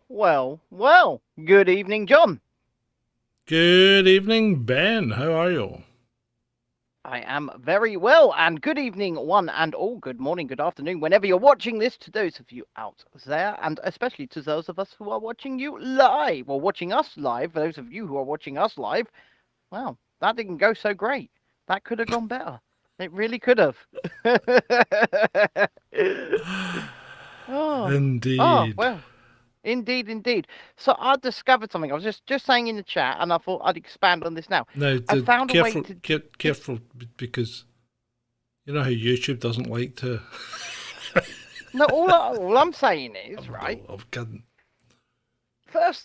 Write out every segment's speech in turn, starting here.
Well. Good evening, John. Good evening, Ben. How are you? I am very well, and good evening, one and all. Good morning, good afternoon, whenever you're watching this, to those of you out there, and especially to those of us who are watching you live, or watching us live. For those of you who are watching us live, well, that didn't go so great. That could have gone better. It really could have. oh, Indeed. well. Indeed. So I discovered something. I was just saying in the chat, and I thought I'd expand on this now. Now, I found a way to careful, because you know how YouTube doesn't like to. No, all I'm saying is, right? I'm kidding.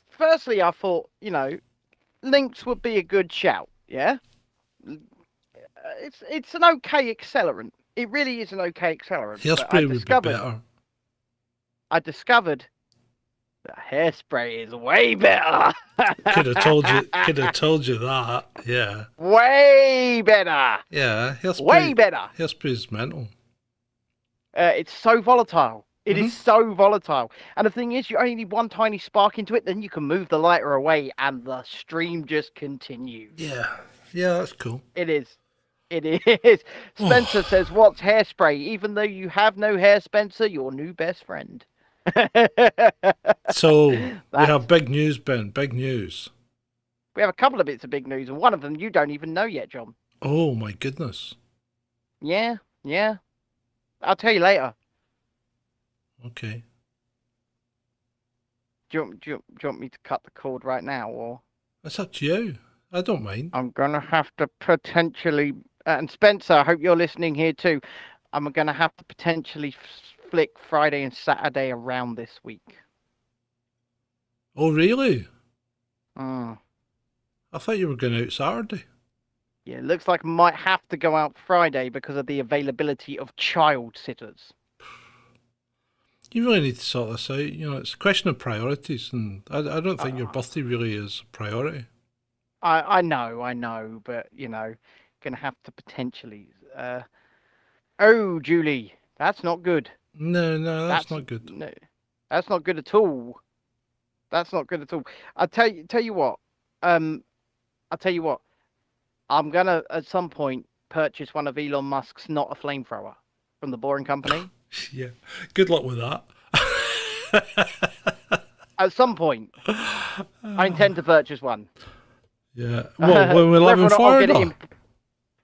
Firstly, I thought, links would be a good shout. Yeah, it's an okay accelerant. It really is an okay accelerant. Hairspray would be better. I discovered that hairspray is way better. Could have told you that. Yeah. Way better. Yeah, hairspray. Way better. Hairspray is mental. It's so volatile. It is so volatile. And the thing is, you only need one tiny spark into it, then you can move the lighter away, and the stream just continues. Yeah, that's cool. It is. Spencer says, "What's hairspray? Even though you have no hair, Spencer, your new best friend." So we have big news, Ben. Big news. We have a couple of bits of big news, and one of them you don't even know yet, John. Oh my goodness. Yeah. I'll tell you later. Okay. Do you want me to cut the cord right now, or? It's up to you. I don't mind. I'm gonna have to potentially, and Spencer, I hope you're listening here too. I'm gonna have to potentially flick Friday and Saturday around this week. Oh, really? I thought you were going out Saturday. Yeah, it looks like I might have to go out Friday because of the availability of child sitters. You really need to sort this out. It's a question of priorities, and I don't think your birthday really is a priority. I know, but, gonna have to potentially... Oh, Julie, that's not good. No, that's not good. No, that's not good at all. That's not good at all. I'll tell you what. I'll tell you what. I'm gonna at some point purchase one of Elon Musk's not a flamethrower from the Boring Company. Yeah. Good luck with that. At some point, I intend to purchase one. Yeah. Well, when we live in Florida.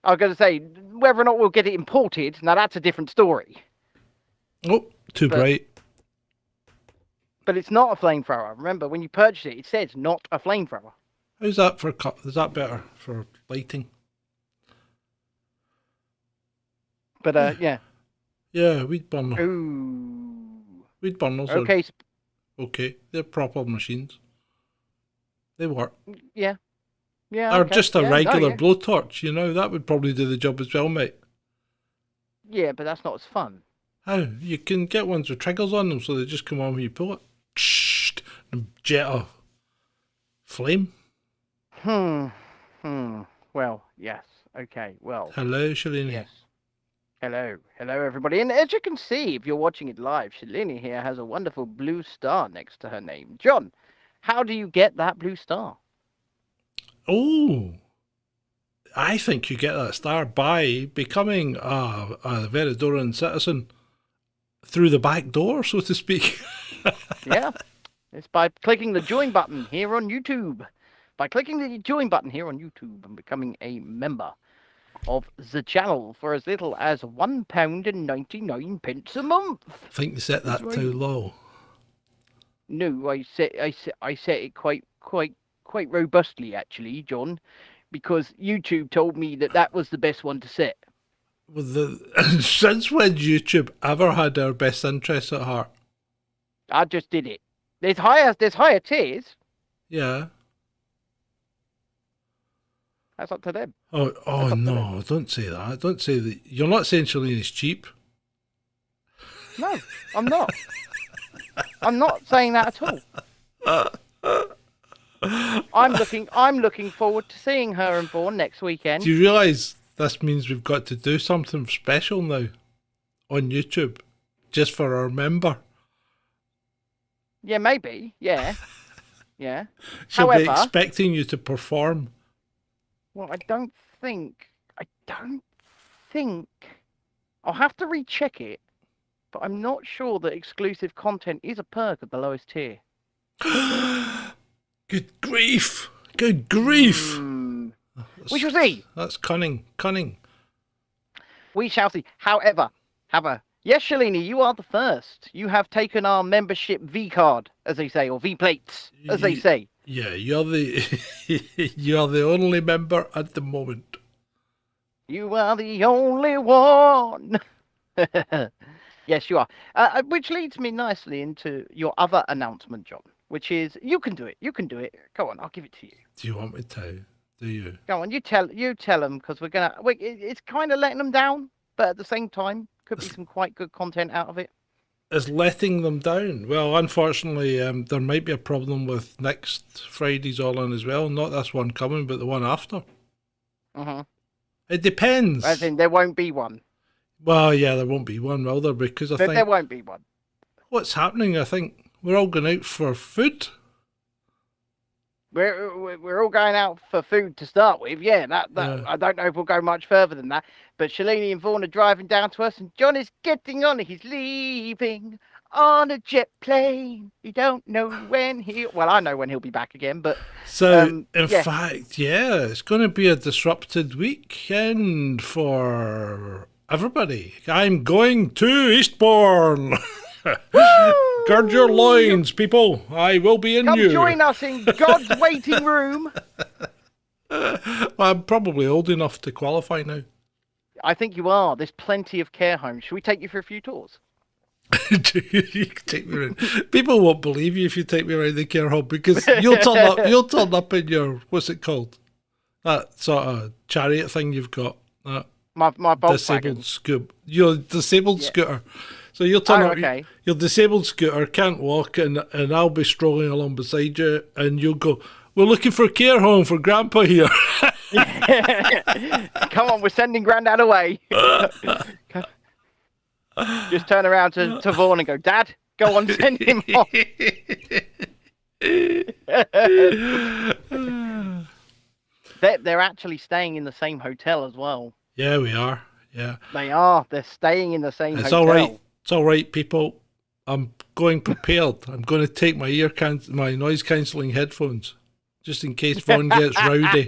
I was going to say, whether or not we'll get it imported, now that's a different story. Oh, too bright. But it's not a flamethrower. Remember, when you purchase it, it says not a flamethrower. How's that for cut? Is that better for lighting? But, yeah. Yeah, weed burner. Ooh. Weed burners okay. Okay. They're proper machines. They work. Yeah. Or okay. just a regular blowtorch, that would probably do the job as well, mate. Yeah, but that's not as fun. How? You can get ones with triggers on them so they just come on when you pull it. And jet of flame. Well, yes. Okay, well. Hello, Shalini. Yes. Hello, everybody. And as you can see, if you're watching it live, Shalini here has a wonderful blue star next to her name. John, how do you get that blue star? Oh, I think you get that star by becoming a Veridoran citizen through the back door, so to speak. Yeah, it's by clicking the join button here on YouTube. By clicking the join button here on YouTube and becoming a member of the channel for as little as £1.99 a month. I think they set that too low. No, I set it quite robustly, actually, John, because YouTube told me that was the best one to set. Since when YouTube ever had our best interests at heart? I just did it. There's higher tiers. Yeah. That's up to them. Oh no! Don't say that. Don't say that. You're not saying Shalini's cheap. No, I'm not. I'm not saying that at all. I'm looking forward to seeing her and Vaughan next weekend. Do you realise this means we've got to do something special now on YouTube, just for our member. Yeah, maybe. Yeah. Yeah. She'll be However, expecting you to perform. well, I don't think. I'll have to recheck it, but I'm not sure that exclusive content is a perk at the lowest tier. Good grief! Good grief! We shall see. That's cunning. We shall see. However, yes, Shalini, you are the first. You have taken our membership V card, as they say, or V plates, as they say. Yeah, you're the only member at the moment. You are the only one. Yes, you are. Which leads me nicely into your other announcement, John, which is you can do it. You can do it. Go on, I'll give it to you. Do you want me to? Do you? Go on, you tell them, because it's kind of letting them down, but at the same time, could be some quite good content out of it. Is letting them down. Well, unfortunately, there might be a problem with next Friday's All In as well. Not this one coming, but the one after. It depends. As in, there won't be one. Well, yeah, there won't be one, will there? Because I think there won't be one. What's happening? I think we're all going out for food. We're all going out for food to start with. Yeah, that I don't know if we'll go much further than that. But Shalini and Vaughan are driving down to us, and John is getting on. He's leaving on a jet plane. You don't know when well, I know when he'll be back again, but so in fact, it's going to be a disrupted weekend for everybody. I'm going to Eastbourne. Gird your loins, people. I will be in you. Come join us in God's waiting room. Well, I'm probably old enough to qualify now. I think you are. There's plenty of care homes. Should we take you for a few tours? You can take me around. People won't believe you if you take me around the care home, because you'll turn up in your, what's it called? That sort of chariot thing you've got. My disabled scooter. Your disabled scooter. So you'll turn up, your disabled scooter, can't walk, and I'll be strolling along beside you, and you'll go, we're looking for a care home for Grandpa here. Come on, we're sending Grandad away. Just turn around to Vaughan and go, Dad, go on, send him off. They're actually staying in the same hotel as well. Yeah, we are. Yeah. They are. They're staying in the same hotel. All right. It's all right, people. I'm going prepared. I'm going to take my my noise cancelling headphones, just in case Vaughan gets rowdy.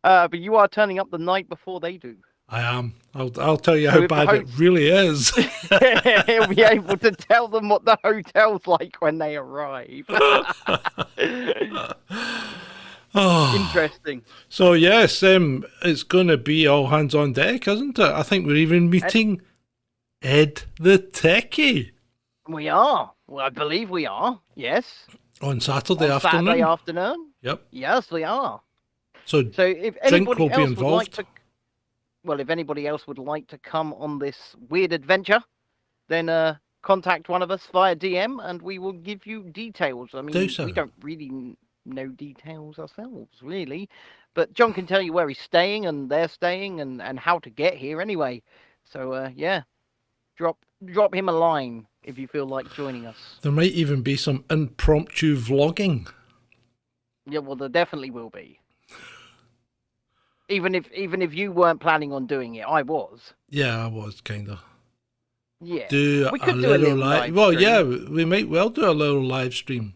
But you are turning up the night before they do. I am. I'll tell you how bad it really is. He'll be able to tell them what the hotel's like when they arrive. Interesting. So yes, it's going to be all hands on deck, isn't it? I think we're even meeting Ed the Techie. We are. Well, I believe we are. Yes. On Saturday afternoon. Saturday afternoon. Yep. Yes, we are. So if anybody else would like to, if anybody else would like to come on this weird adventure, then contact one of us via DM, and we will give you details. I mean, we don't really know details ourselves, really, but John can tell you where he's staying, and they're staying, and how to get here anyway. So drop him a line if you feel like joining us. There might even be some impromptu vlogging. Yeah, well, there definitely will be. Even if you weren't planning on doing it, I was. Yeah, I was kind of. Yeah. We could do a little live. Well, yeah, we might well do a little live stream.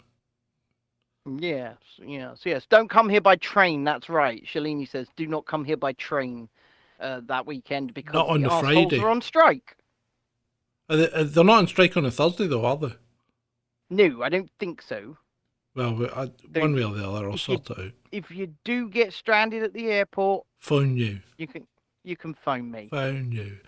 Yes. Don't come here by train. That's right. Shalini says, do not come here by train that weekend, because not on the Friday. Are on strike. They're not on strike on a Thursday, though, are they? No, I don't think so. Well, one way or the other, I'll sort it out. If you do get stranded at the airport, phone you. You can phone me. Phone you.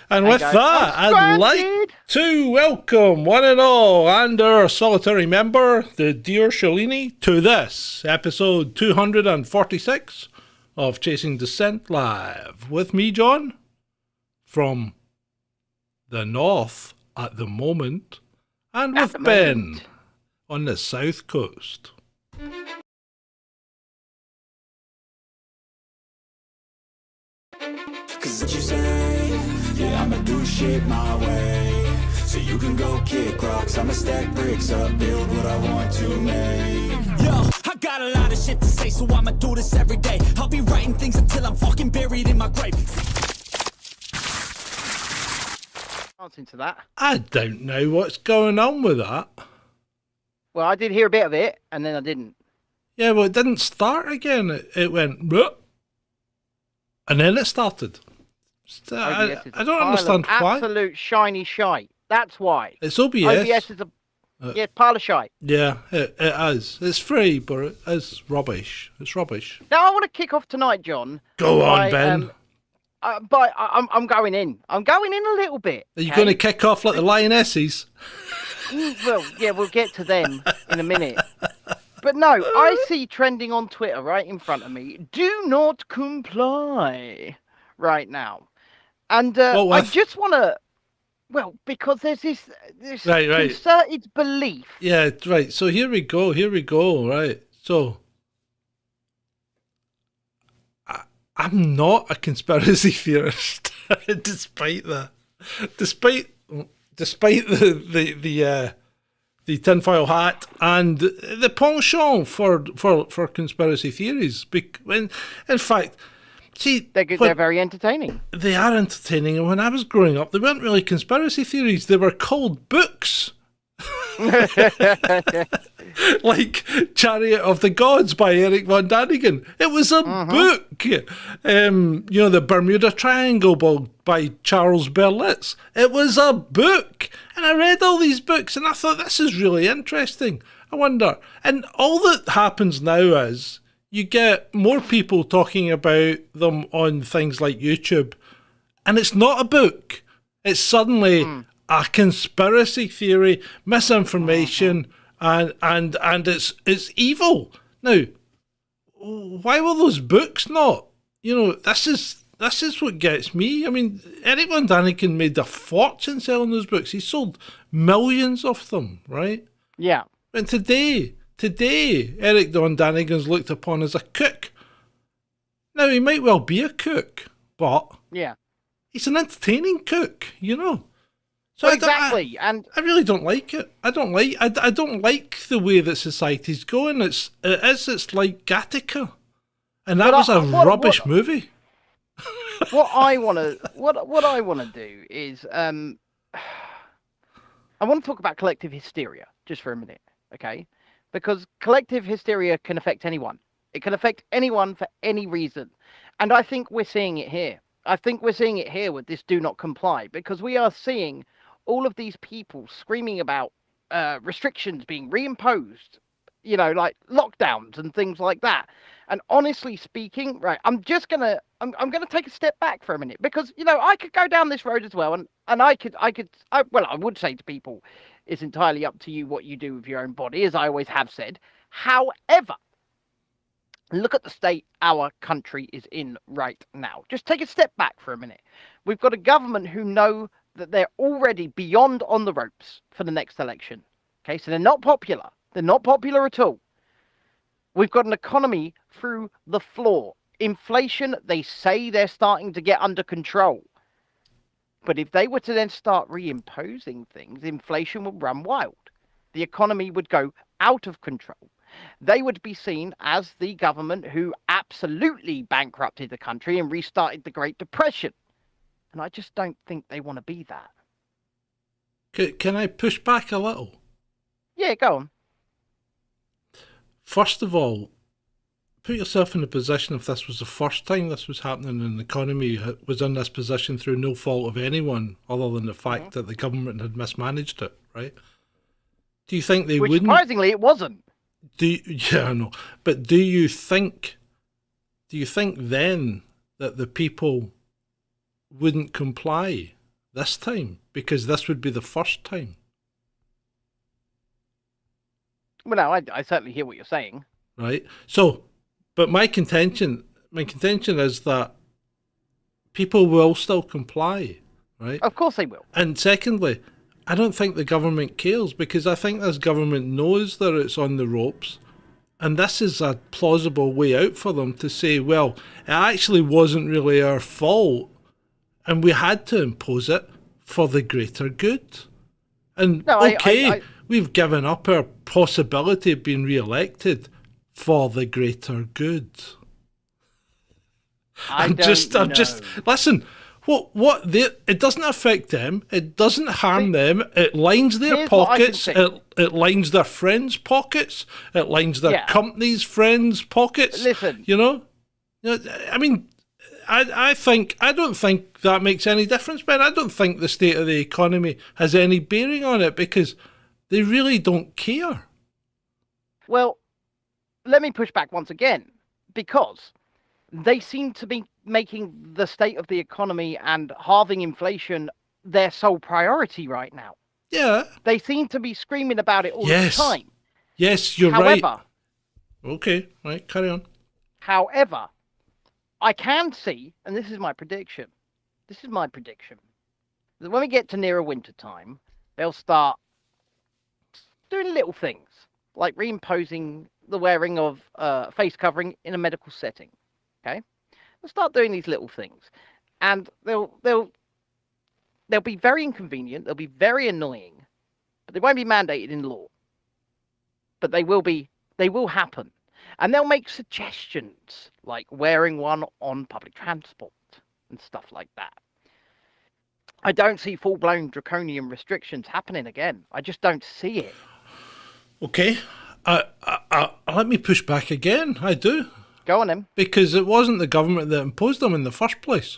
And with that, I'd like to welcome one and all, and our solitary member, the dear Shalini, to this episode 246 of Chasing Dissent Live. With me, John, from the north at the moment, and with Ben on the south coast. Cause what you say, yeah, I'ma do shit my way. So you can go kick rocks, I'ma stack bricks up, build what I want to make. Yo, I got a lot of shit to say, so I'ma do this every day. I'll be writing things until I'm fucking buried in my grave. Into that. I don't know what's going on with that. Well, I did hear a bit of it, and then I didn't. Yeah, well, it didn't start again. It went, bleh, and then it started. I don't understand why. Absolute shiny shite. That's why. It's OBS. OBS is a pile of shite. Yeah, it is. It's free, but it is rubbish. It's rubbish. Now, I want to kick off tonight, John. Go on, Ben. But I'm going in. I'm going in a little bit. Are you going to kick off like the Lionesses? Well, yeah, we'll get to them in a minute. But no, I see trending on Twitter right in front of me. Do not comply right now. And I just want to... Well, because there's this right. concerted belief. Yeah, right. So here we go. Right. So... I'm not a conspiracy theorist, despite the tinfoil hat and the penchant for conspiracy theories. In fact, see, they're very entertaining. They are entertaining, and when I was growing up, they weren't really conspiracy theories. They were called books. Like Chariot of the Gods by Eric von Daniken. It was a book. The Bermuda Triangle by Charles Berlitz. It was a book. And I read all these books and I thought, this is really interesting. I wonder. And all that happens now is you get more people talking about them on things like YouTube. And it's not a book. It's suddenly a conspiracy theory, misinformation, and it's evil. Now, why were those books not? This is what gets me. I mean, Eric von Daniken made a fortune selling those books. He sold millions of them, right? Yeah. And today, Eric von Daniken's looked upon as a cook. Now, he might well be a cook, but he's an entertaining cook, So well, exactly, and I really don't like it. I don't like the way that society's going. It's like Gattaca, and that was a rubbish movie. What I want to do is I want to talk about collective hysteria just for a minute, okay? Because collective hysteria can affect anyone. It can affect anyone for any reason, and I think we're seeing it here. I think we're seeing it here with this "do not comply" because we are seeing all of these people screaming about restrictions being reimposed, like lockdowns and things like that. And honestly speaking, right, I'm gonna take a step back for a minute because I could go down this road as well, and I would say to people, it's entirely up to you what you do with your own body, as I always have said. However, look at the state our country is in right now. Just take a step back for a minute. We've got a government who know that they're already beyond on the ropes for the next election. Okay, so they're not popular. They're not popular at all. We've got an economy through the floor. Inflation, they say they're starting to get under control. But if they were to then start reimposing things, inflation would run wild. The economy would go out of control. They would be seen as the government who absolutely bankrupted the country and restarted the Great Depression. And I just don't think they want to be that. Can I push back a little? Yeah, go on. First of all, put yourself in the position if this was the first time this was happening and the economy was in this position through no fault of anyone other than the fact that the government had mismanaged it, right? Do you think they wouldn't? Surprisingly, it wasn't. Yeah, I know. But do you think then that the people wouldn't comply this time because this would be the first time? Well, no, I certainly hear what you're saying. Right. So, but my contention is that people will still comply, right? Of course they will. And secondly, I don't think the government cares because I think this government knows that it's on the ropes And this is a plausible way out for them to say, well, it actually wasn't really our fault, and we had to impose it for the greater good. And No, we've given up our possibility of being re-elected for the greater good. Listen. It doesn't affect them. It doesn't harm them. It lines their pockets. It lines their friends' pockets. It lines their company's friends' pockets. Listen, I mean, I don't think that makes any difference, Ben. I don't think the state of the economy has any bearing on it because they really don't care. Well, let me push back once again, because they seem to be making the state of the economy and halving inflation their sole priority right now. Yeah. They seem to be screaming about it all the time. Yes, you're right. Okay, right, carry on. However, I can see, and this is my prediction, that when we get to nearer winter time, they'll start doing little things, like reimposing the wearing of face covering in a medical setting. Okay, they'll start doing these little things, and they'll be very inconvenient. They'll be very annoying, but they won't be mandated in law. But they will happen, and they'll make suggestions like wearing one on public transport and stuff like that. I don't see full-blown draconian restrictions happening again. I just don't see it. Okay, let me push back again. I do. Go on, then. Because it wasn't the government that imposed them in the first place.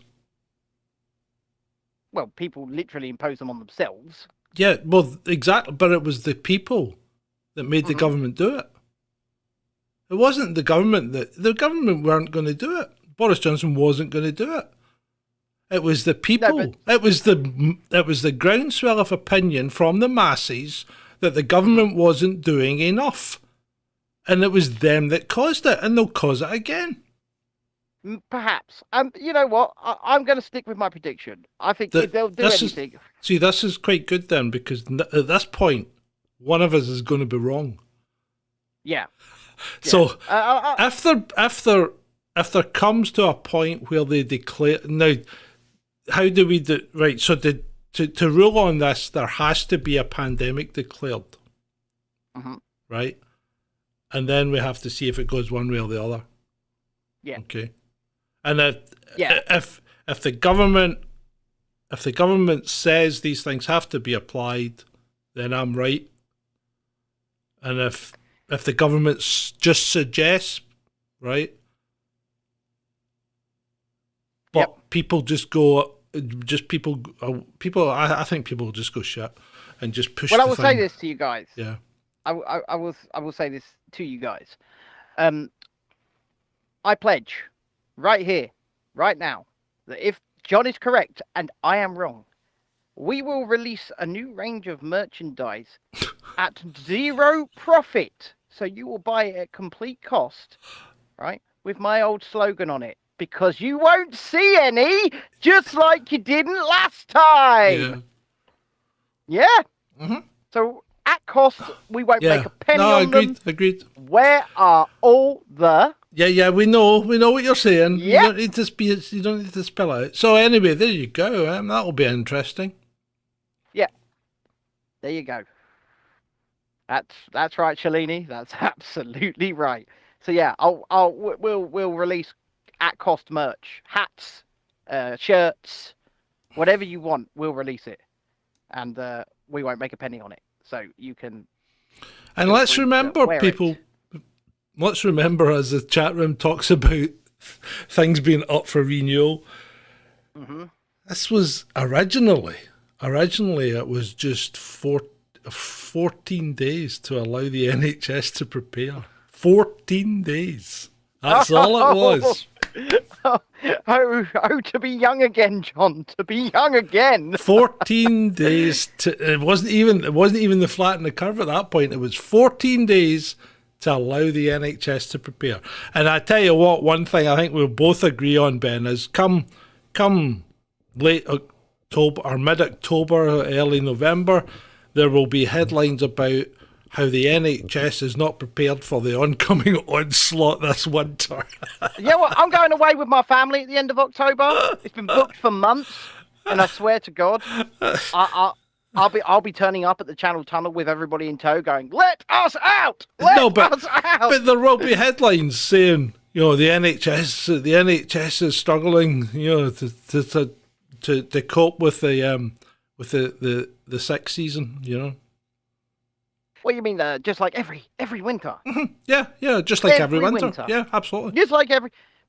Well, people literally impose them on themselves. Yeah, well, exactly. But it was the people that made the government do it. It wasn't the government the government weren't going to do it. Boris Johnson wasn't going to do it. It was the people. No, it was the groundswell of opinion from the masses that the government wasn't doing enough. And it was them that caused it, and they'll cause it again. Perhaps. You know what? I'm going to stick with my prediction. I think if they'll do anything... This is quite good then, because at this point, one of us is going to be wrong. Yeah. So, if there comes to a point where they declare... Now, how do we... Right, so to rule on this, there has to be a pandemic declared. Mm-hmm. Right? And then we have to see if it goes one way or the other. Yeah. Okay. And if the government says these things have to be applied, then I'm right. And if the government just suggests, right? But people just go, people. I think people will just go shit and just push. Well, I will say this to you guys. Yeah. I will say this to you guys. I pledge right here, right now, that if John is correct and I am wrong, we will release a new range of merchandise at zero profit. So you will buy it at complete cost, right? With my old slogan on it, because you won't see any, just like you didn't last time. Yeah. Mm-hmm. So at cost, we won't make a penny on them. Agreed. Where are all the... Yeah, we know what you're saying. Yeah. You don't need to spell out. So anyway, there you go. That'll be interesting. Yeah. There you go. That's right, Shalini. That's absolutely right. So yeah, we'll release at cost merch, hats, shirts, whatever you want. We'll release it, and we won't make a penny on it. So you can. And let's remember, people. Let's remember, as the chat room talks about things being up for renewal. Mm-hmm. This was originally it was just 14 days to allow the NHS to prepare. 14 days. That's all it was. Oh, to be young again, John. To be young again. 14 days it wasn't even the flat in the curve at that point. It was 14 days to allow the NHS to prepare. And I tell you what, one thing I think we'll both agree on, Ben, is come late October or mid-October, early November, there will be headlines about how the NHS is not prepared for the oncoming onslaught this winter. Yeah, well, I'm going away with my family at the end of October. It's been booked for months, and I swear to God, I'll be turning up at the Channel Tunnel with everybody in tow, going, "Let us out! Let us out!" But there will be headlines saying, the NHS is struggling, to cope with the sick season, What do you mean? Just like every winter? Mm-hmm. Yeah, just like every winter. Yeah, absolutely. Just like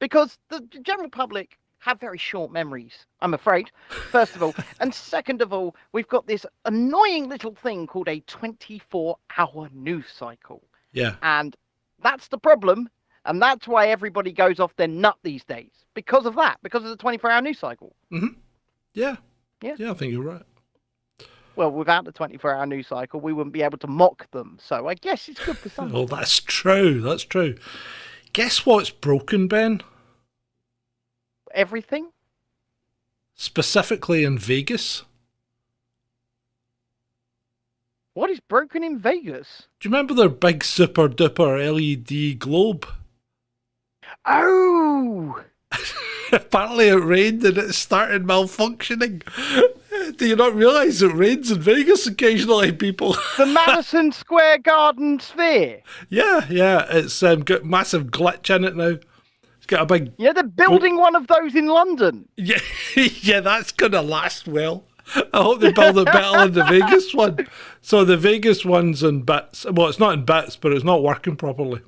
because the general public have very short memories, I'm afraid, first of all. And second of all, we've got this annoying little thing called a 24-hour news cycle. Yeah. And that's the problem. And that's why everybody goes off their nut these days. Because of that. Because of the 24-hour news cycle. Mm-hmm. Yeah. Yeah. Yeah, I think you're right. Well, without the 24-hour news cycle, we wouldn't be able to mock them. So I guess it's good for some. Well, that's true. That's true. Guess what's broken, Ben? Everything? Specifically in Vegas. What is broken in Vegas? Do you remember their big super duper LED globe? Oh! Apparently it rained and it started malfunctioning. Do you not realise it rains in Vegas occasionally, people? The Madison Square Garden sphere. Yeah, it's got massive glitch in it now. It's got a big... Yeah, they're building one of those in London. Yeah, yeah, that's going to last well. I hope they build it better than the Vegas one. So the Vegas one's in bits. Well, it's not in bits, but it's not working properly.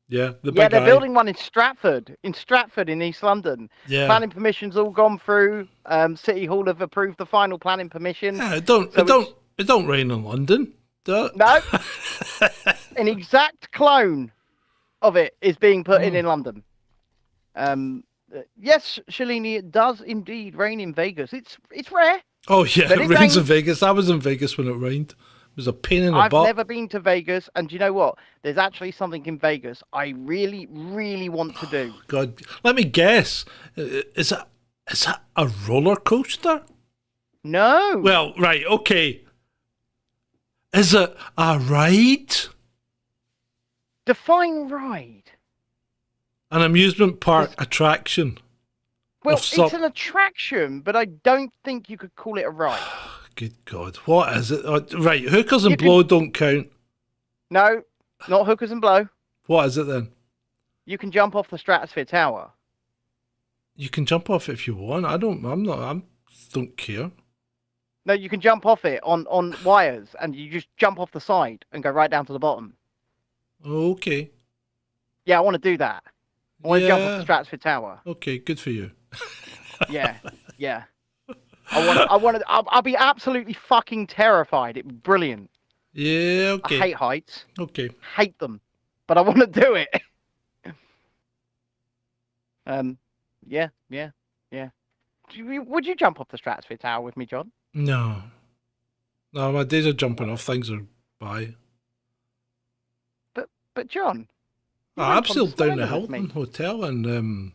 Yeah, they're building one in Stratford in East London. Yeah. Planning permission's all gone through. City Hall have approved the final planning permission. Yeah, it don't rain in London. No. An exact clone of it is being put in London. Yes, Shalini, it does indeed rain in Vegas. It's rare. Oh yeah, it rains in Vegas. I was in Vegas when it rained. It was a pain in the butt. I've never been to Vegas, and you know what? There's actually something in Vegas I really, really want to do. God, let me guess. Is it a roller coaster? No. Well, right, okay. Is it a ride? Define ride. An amusement park attraction. Well, it's an attraction, but I don't think you could call it a ride. Good God. What is it? Right, hookers and blow don't count. No, not hookers and blow. What is it then? You can jump off the Stratosphere Tower. You can jump off it if you want. I don't care. No, you can jump off it on wires, and you just jump off the side and go right down to the bottom. Okay. Yeah, I want to do that. I want to jump off the Stratosphere Tower. Okay, good for you. Yeah. I'll be absolutely fucking terrified. It's brilliant. Yeah, okay. I hate heights. Okay. Hate them. But I want to do it. Yeah. Would you jump off the Stratosphere Tower with me, John? No, my days of jumping off things are by. But John, I've sailed down the Hilton Hotel in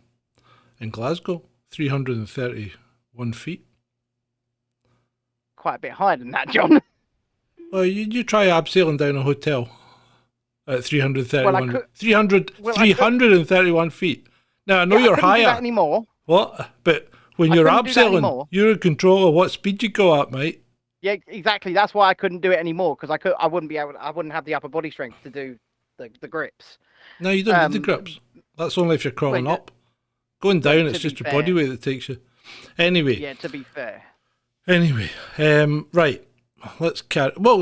Glasgow, 331 feet. Quite a bit higher than that, John. Well, you try abseiling down a hotel at 331 feet. Now I know you're higher. I couldn't do that anymore. What? But when you're abseiling, you're in control of what speed you go at, mate. Yeah, exactly. That's why I couldn't do it anymore, because I wouldn't have the upper body strength to do the grips. No, you don't need the grips. That's only if you're crawling up. Going down, it's just your body weight that takes you. Anyway. Yeah, to be fair. Anyway, right. Let's carry. Well,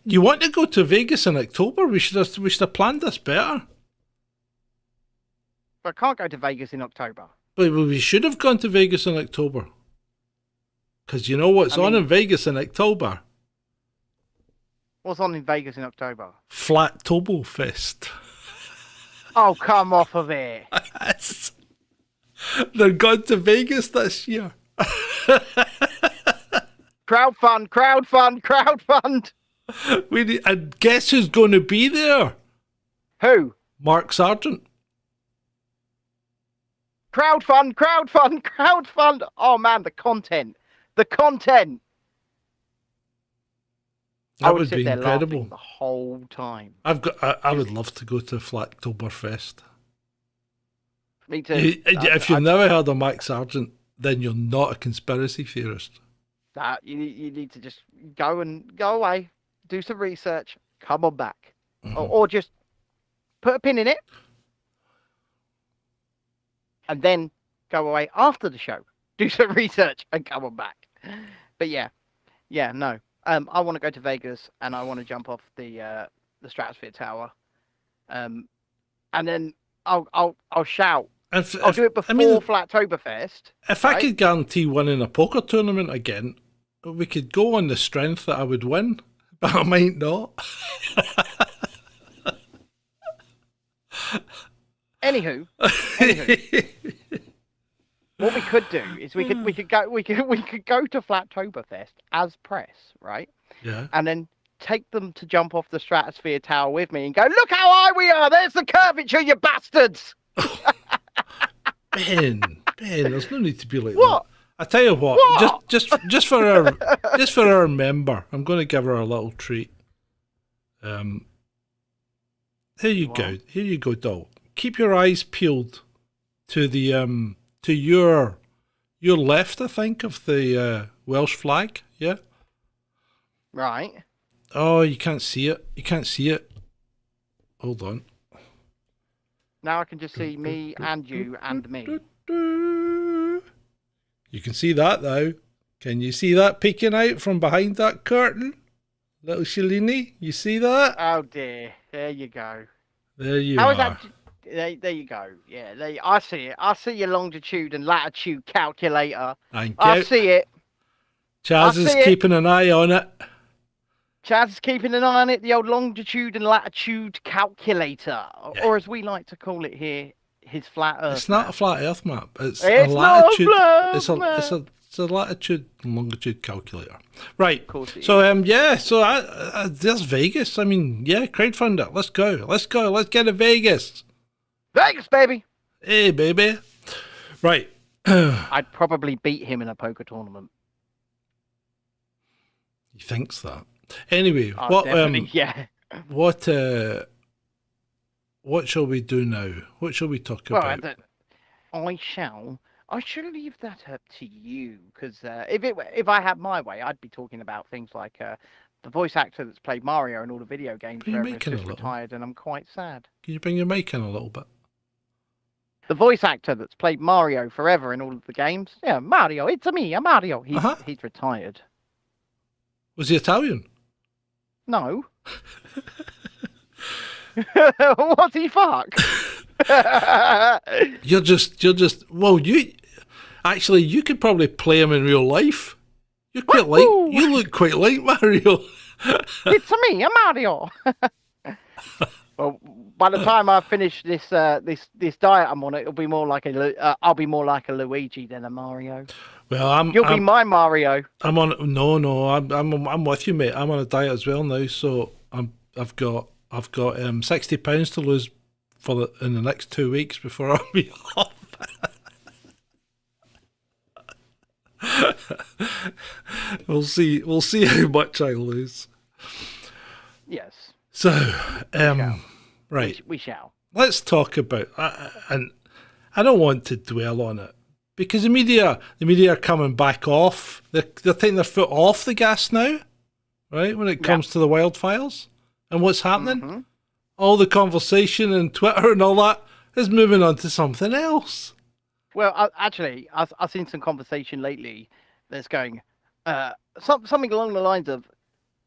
you want to go to Vegas in October? We should have planned this better. But I can't go to Vegas in October. But we should have gone to Vegas in October. Because you know what's on in Vegas in October? What's on in Vegas in October? Flat Tobo Fest. Oh, come off of it. They're going to Vegas this year. Crowdfund. And guess who's going to be there? Who? Mark Sargent. Crowdfund. Oh man, the content. That would be there incredible. laughing the whole time. I would love to go to Flattoberfest. Me too. If you've never heard of Max Sargent, then you're not a conspiracy theorist. You need to just go away, do some research, come on back, or just put a pin in it, and then go away after the show, do some research, and come on back. But no. I want to go to Vegas and I want to jump off the Stratosphere Tower, and then I'll shout. I'll do it before Flattoberfest. If I could guarantee winning a poker tournament again, we could go on the strength that I would win, but I might not. Anywho, what we could do is we could go to Flattoberfest as press, right? Yeah. And then take them to jump off the Stratosphere Tower with me and go, look how high we are. There's the curvature, you bastards. Ben, there's no need to be like What? that. I tell you what? just for our member, I'm going to give her a little treat. Here you go, doll. Keep your eyes peeled to the to your left, I think, of the Welsh flag. Yeah. Right. Oh, you can't see it. You can't see it. Hold on. Now I can just see me and you and me. You can see that though. Can you see that peeking out from behind that curtain? Little Shalini, you see that? Oh dear. There you go. There you How are. is that? There you go. Yeah, I see it. I see your longitude and latitude calculator. Thank you. I see it. Chaz is keeping an eye on it. Chaz is keeping an eye on it, the old longitude and latitude calculator, or as we like to call it here, his flat Earth. It's not a flat Earth map. It's a latitude. It's a latitude and longitude calculator. Right. Of course it so there's Vegas. I mean, yeah, crowdfunder. Let's go. Let's get to Vegas. Vegas, baby. Hey, baby. Right. I'd probably beat him in a poker tournament. He thinks that. Anyway, yeah. What shall we do now? What shall we talk about? I shall leave that up to you, because if I had my way, I'd be talking about things like the voice actor that's played Mario in all the video games forever is just retired, and I'm quite sad. Can you bring your mic in a little bit? The voice actor that's played Mario forever in all of the games, yeah, Mario, it's me, I'm Mario. He's retired. Was he Italian? No. Was he fuck? You're just. Well, you could probably play him in real life. You look quite like Mario. It's me, I'm Mario. Well, by the time I finish this diet I'm on, it'll be more like I'll be more like a Luigi than a Mario. Well, You'll be my Mario. I'm on. No, I'm with you, mate. I'm on a diet as well now, so I've got 60 pounds to lose in the next 2 weeks before I'll be off. We'll see how much I lose. Yes. So, right. We shall. Let's talk about, and I don't want to dwell on it because the media are coming back off. They're taking their foot off the gas now, right? When it comes to the wildfires and what's happening, all the conversation and Twitter and all that is moving on to something else. Well, actually, I've seen some conversation lately that's going something along the lines of,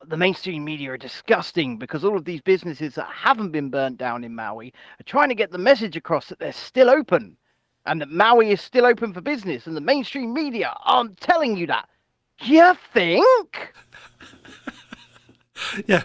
the mainstream media are disgusting because all of these businesses that haven't been burnt down in Maui are trying to get the message across that they're still open and that Maui is still open for business, and the mainstream media aren't telling you that. You think? Yeah,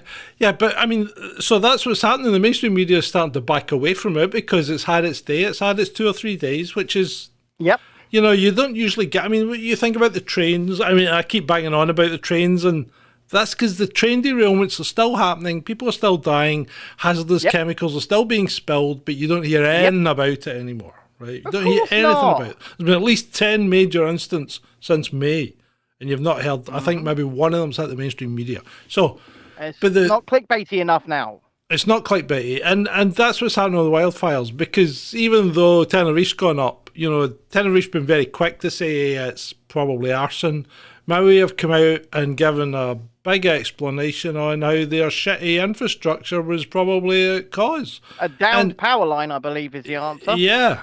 but I mean, so that's what's happening. The mainstream media is starting to back away from it because it's had its day. It's had its 2 or 3 days, which is... Yep. You know, you don't usually get... I mean, you think about the trains. I mean, I keep banging on about the trains, and that's because the train derailments are still happening. People are still dying. Hazardous chemicals are still being spilled, but you don't hear anything about it anymore, right? You don't hear anything about it. There's been at least 10 major incidents since May, and you've not heard... I think maybe one of them's at the mainstream media. So... It's not clickbaity enough now. It's not clickbaity, and that's what's happening with the wildfires, because even though Tenerife's gone up, Tenerife's been very quick to say it's probably arson. Maui have come out and given a big explanation on how their shitty infrastructure was probably a cause. A downed power line, I believe, is the answer. Yeah.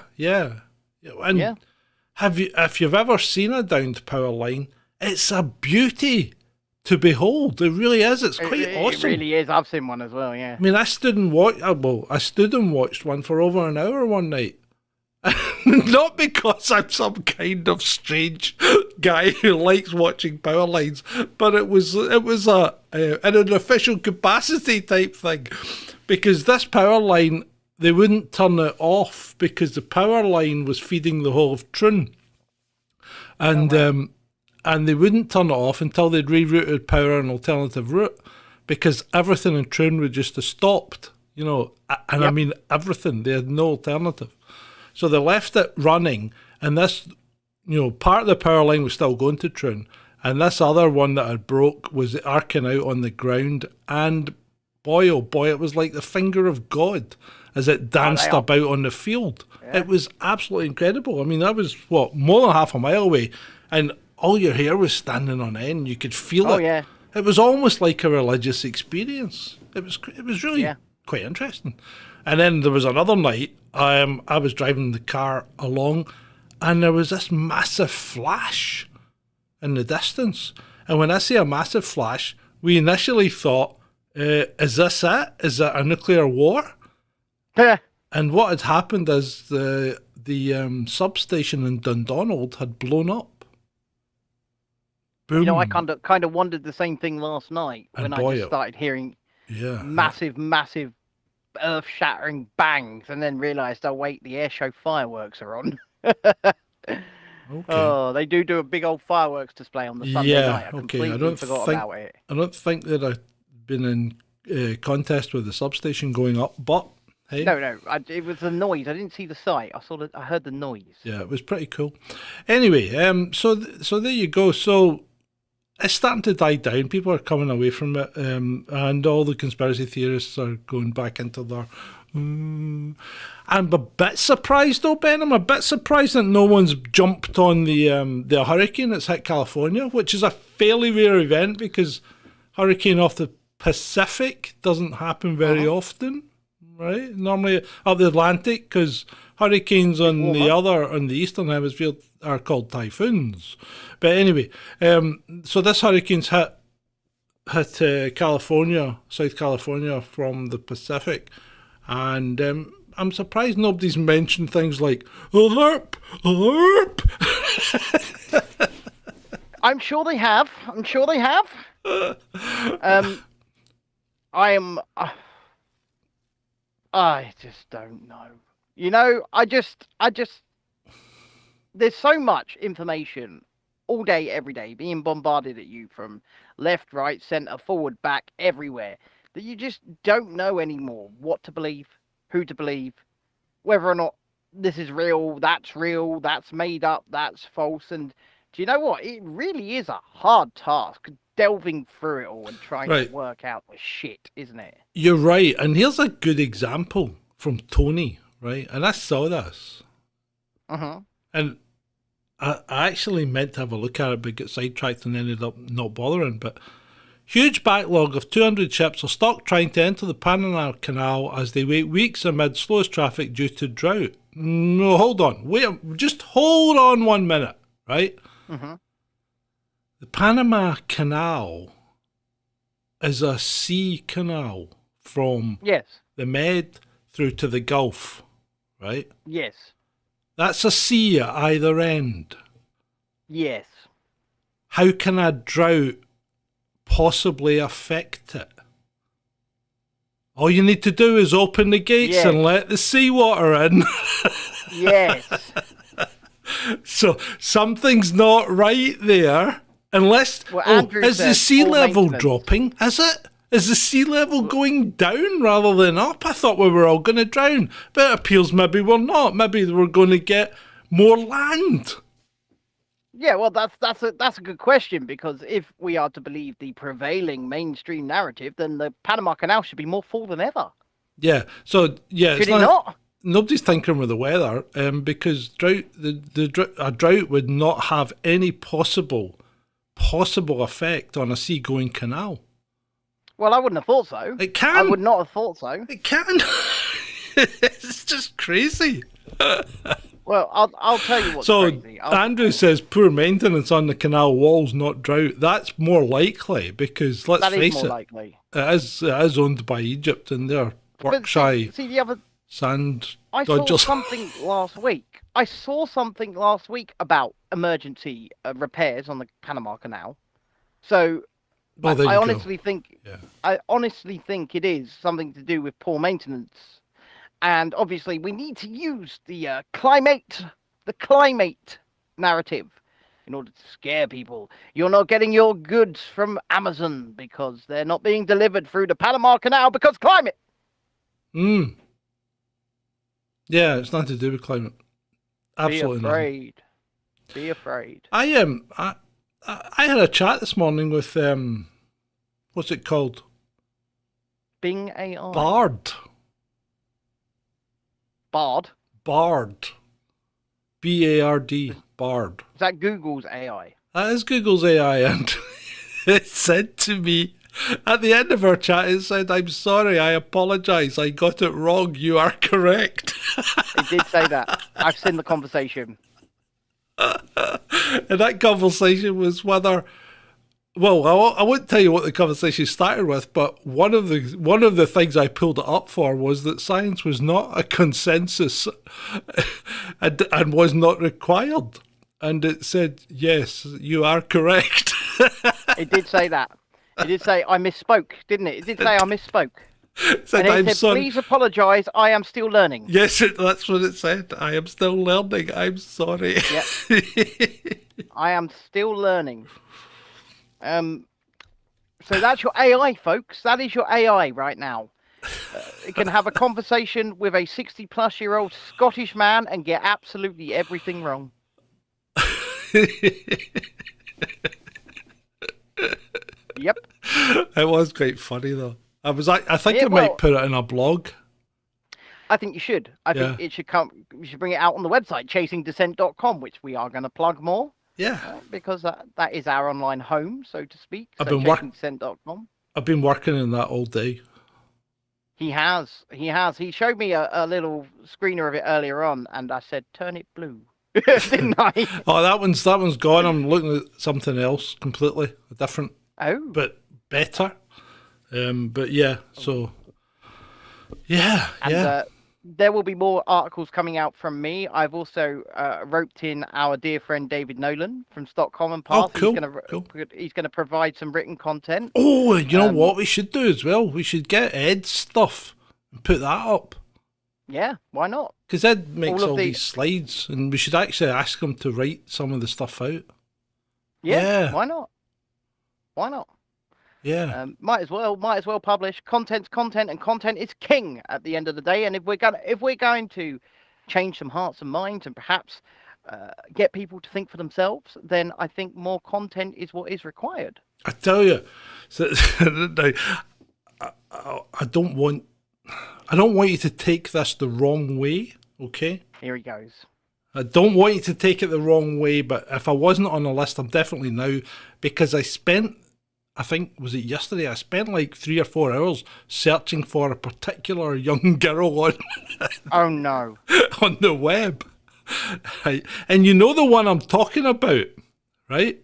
And if you've ever seen a downed power line, it's a beauty to behold. It really is. It's quite awesome. It really is. I've seen one as well, yeah. I mean, I stood and watched one for over an hour one night. Not because I'm some kind of strange guy who likes watching power lines, but it was in an official capacity type thing, because this power line, they wouldn't turn it off because the power line was feeding the whole of Troon, and they wouldn't turn it off until they'd rerouted power an alternative route, because everything in Troon would just have stopped, I mean everything. They had no alternative. So they left it running, and this, part of the power line was still going to Troon, and this other one that had broke was arcing out on the ground, and boy, oh boy, it was like the finger of God as it danced about on the field. Yeah. It was absolutely incredible. I mean, that was, more than half a mile away, and all your hair was standing on end. You could feel it. Yeah. It was almost like a religious experience. It was really quite interesting. And then there was another night, I was driving the car along, and there was this massive flash in the distance. And when I say a massive flash, we initially thought, is this it? Is it a nuclear war? Yeah. And what had happened is the substation in Dundonald had blown up. Boom. I kind of wondered the same thing last night when I just started hearing massive earth-shattering bangs, and then realised, oh wait, the airshow fireworks are on. Okay. Oh, they do a big old fireworks display on the Sunday night. I completely forgot about it. I don't think that I've been in contest with the substation going up, but hey. No, it was the noise. I didn't see the site. I heard the noise. Yeah, it was pretty cool. Anyway, so there you go. So it's starting to die down. People are coming away from it, and all the conspiracy theorists are going back into their. I'm a bit surprised though, Ben. I'm a bit surprised that no one's jumped on the hurricane that's hit California, which is a fairly rare event because hurricane off the Pacific doesn't happen very often, right? Normally up the Atlantic, because hurricanes on the eastern hemisphere are called typhoons. But anyway, so this hurricane's hit California, South California from the Pacific, and I'm surprised nobody's mentioned things like alert. I'm sure they have. I just don't know. I just there's so much information all day, every day, being bombarded at you from left, right, centre, forward, back, everywhere, that you just don't know anymore what to believe, who to believe, whether or not this is real, that's made up, that's false. And do you know what? It really is a hard task delving through it all and trying to work out the shit, isn't it? You're right. And here's a good example from Tony, right? And I saw this. And I actually meant to have a look at it, but got sidetracked and ended up not bothering. But huge backlog of 200 ships are stuck trying to enter the Panama Canal as they wait weeks amid slowest traffic due to drought. No, hold on. Just hold on 1 minute, right? The Panama Canal is a sea canal from the Med through to the Gulf, right? Yes. That's a sea at either end. Yes. How can a drought possibly affect it? All you need to do is open the gates and let the seawater in. Yes. So something's not right there. Unless, is the sea level dropping? Is it? Is the sea level going down rather than up? I thought we were all going to drown. But it appears maybe we're not. Maybe we're going to get more land. Yeah, well, that's a good question, because if we are to believe the prevailing mainstream narrative, then the Panama Canal should be more full than ever. Yeah. So yeah, should it not? Nobody's tinkering with the weather, because a drought would not have any possible effect on a seagoing canal. Well, I wouldn't have thought so. It can. I would not have thought so. It can. It's just crazy. Well, I'll tell you what's crazy. So Andrew says poor maintenance on the canal walls, not drought. That's more likely, because let's face it, likely. It is owned by Egypt, and they're work-shy sand dodgers. I saw something last week about emergency repairs on the Panama Canal. So I honestly think it is something to do with poor maintenance. And obviously, we need to use the climate narrative in order to scare people. You're not getting your goods from Amazon because they're not being delivered through the Panama Canal because climate. Yeah, it's nothing to do with climate. Absolutely not. Be afraid. I had a chat this morning with what's it called? Bing AI. Bard. B-A-R-D. Bard. Is that Google's AI? That is Google's AI, and it said to me at the end of our chat, it said, "I'm sorry, I apologise, I got it wrong, you are correct." It did say that. I've seen the conversation. And that conversation was whether... Well, I won't tell you what the conversation started with, but one of the things I pulled it up for was that science was not a consensus and was not required. And it said, yes, you are correct. It did say that. It did say I misspoke, didn't it? It did say I misspoke. Said, and it said, please apologise, I am still learning. Yes, that's what it said. I am still learning. I'm sorry. Yep. I am still learning. So that's your AI, folks. That is your AI right now. It can have a conversation with a 60-plus-year-old Scottish man and get absolutely everything wrong. Yep. It was quite funny though. I think I might put it in a blog. I think you should. I think it should come. We should bring it out on the website, chasingdissent.com, which we are going to plug more. Yeah. Because that is our online home, so to speak. chasingdissent.com. I've been working in that all day. He has. He showed me a little screener of it earlier on, and I said, turn it blue. Didn't I? Oh, that one's gone. I'm looking at something else completely different. Oh. But better. But yeah, so yeah. There will be more articles coming out from me. I've also roped in our dear friend David Nolan from Stockholm and Path. Oh, cool. He's going to provide some written content. Oh, you know what we should do as well? We should get Ed's stuff and put that up. Yeah, why not? Because Ed makes all these slides, and we should actually ask him to write some of the stuff out. Yeah. Why not? Why not? Yeah. Might as well publish. Content's content, and content is king at the end of the day. And if we're going to change some hearts and minds, and perhaps get people to think for themselves, then I think more content is what is required. I tell you, so, I don't want you to take this the wrong way. Okay. Here he goes. I don't want you to take it the wrong way, but if I wasn't on the list, I'm definitely now, because I think, was it yesterday? I spent like 3 or 4 hours searching for a particular young girl on oh no, on the web. Right. And you know the one I'm talking about, right?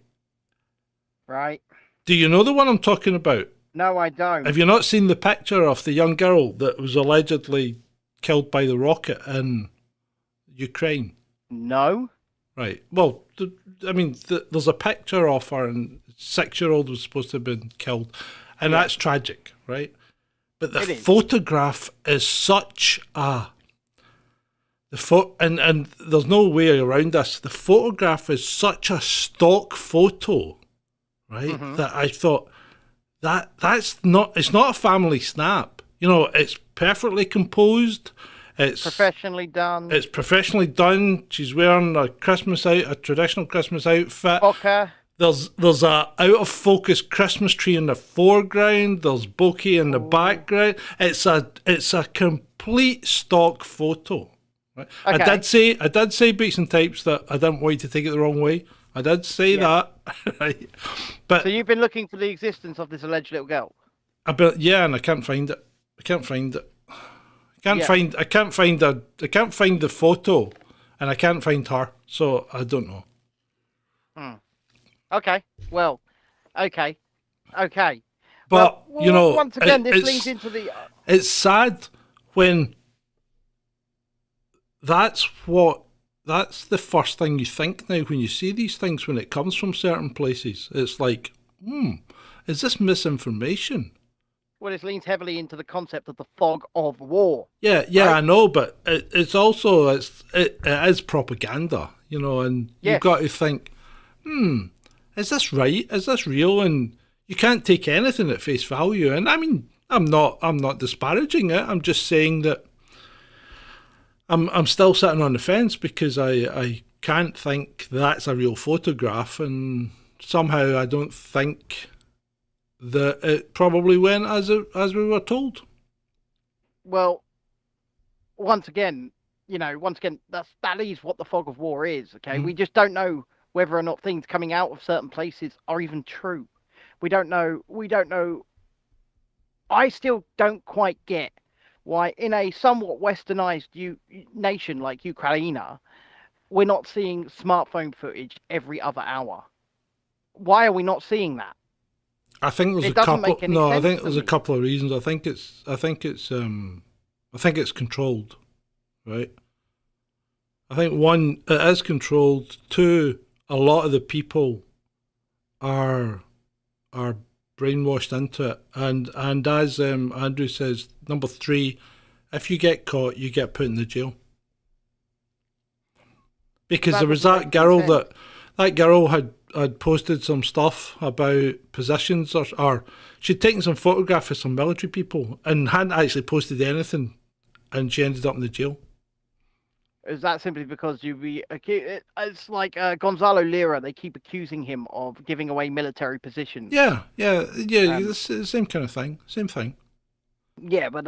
Right. Do you know the one I'm talking about? No, I don't. Have you not seen the picture of the young girl that was allegedly killed by the rocket in Ukraine? No. Right. Well, there's a picture of her, and 6-year-old was supposed to have been killed, and that's tragic, right? But the photograph is such a and there's no way around this. The photograph is such a stock photo, right? Mm-hmm. That I thought it's not a family snap. You know, it's perfectly composed. It's professionally done. It's professionally done. She's wearing a traditional Christmas outfit. Okay. There's a out of focus Christmas tree in the foreground. There's bokeh in the background. It's a complete stock photo. Right? Okay. I did say beats and types that I didn't want you to take it the wrong way. I did say that. Right. But so you've been looking for the existence of this alleged little girl. and I can't find it. I can't find the photo, and I can't find her. So I don't know. Okay. Well. Okay. But well, once again, this leads into the. It's sad when that's the first thing you think now when you see these things when it comes from certain places. It's like, is this misinformation? Well, this leans heavily into the concept of the fog of war. Yeah, right? I know, but it's also it is propaganda, and you've got to think, is this right? Is this real? And you can't take anything at face value. And I mean, I'm not disparaging it. I'm just saying that I'm still sitting on the fence because I can't think that's a real photograph, and somehow I don't think that it probably went as we were told. Well, once again, that is what the fog of war is. Okay, we just don't know whether or not things coming out of certain places are even true. We don't know. I still don't quite get why in a somewhat westernized nation like Ukraine, we're not seeing smartphone footage every other hour. Why are we not seeing that? I think there's a couple. No, I think there's a couple of reasons. I think it's controlled, right? I think one, it is controlled. Two, a lot of the people are brainwashed into it, and as Andrew says, number three, if you get caught, you get put in the jail. Because there was that girl had posted some stuff about positions, or she'd taken some photographs of some military people and hadn't actually posted anything, and she ended up in the jail. Is that simply because it's like Gonzalo Lira? They keep accusing him of giving away military positions. Yeah. It's the same kind of thing. Same thing. Yeah, but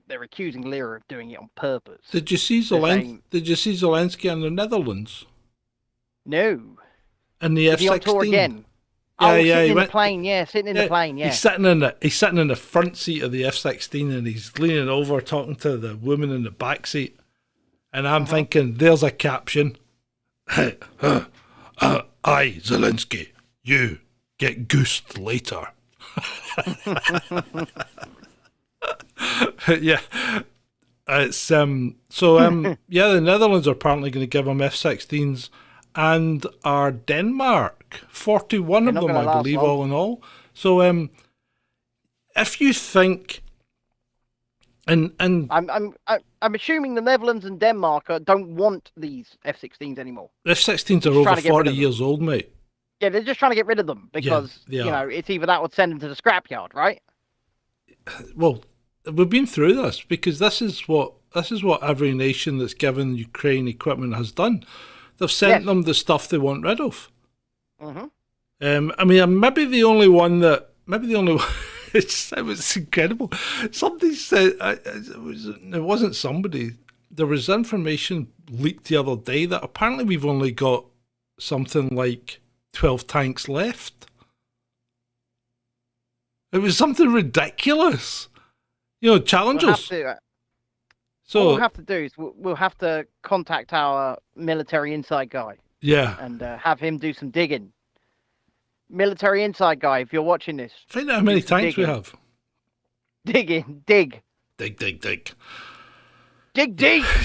they're accusing Lira of doing it on purpose. Did you see Zelensky in the Netherlands? No. In the F-16. Is he on tour again? Sitting in the plane. He's sitting in the front seat of the F-16 and he's leaning over talking to the woman in the back seat. And I'm thinking, there's a caption. I, Zelensky, you get goosed later. Yeah. It's the Netherlands are apparently going to give them F-16s, and are Denmark, 41 of them, I believe, all in all. So if you think, and I'm assuming the Netherlands and Denmark don't want these F-16s anymore. F-16s are over 40 years old, mate. Yeah, they're just trying to get rid of them because it's either that or send them to the scrapyard, right? Well, we've been through this because this is what every nation that's given Ukraine equipment has done. They've sent them the stuff they want rid of. Mm-hmm. I mean, maybe the only one. It was incredible. Somebody said it wasn't somebody. There was information leaked the other day that apparently we've only got something like 12 tanks left. It was something ridiculous. Challengers. What we'll have to do is we'll have to contact our military inside guy. Yeah. And have him do some digging. Military inside guy, if you're watching this. Find out how many tanks we have. Dig. Dig. Dig deep.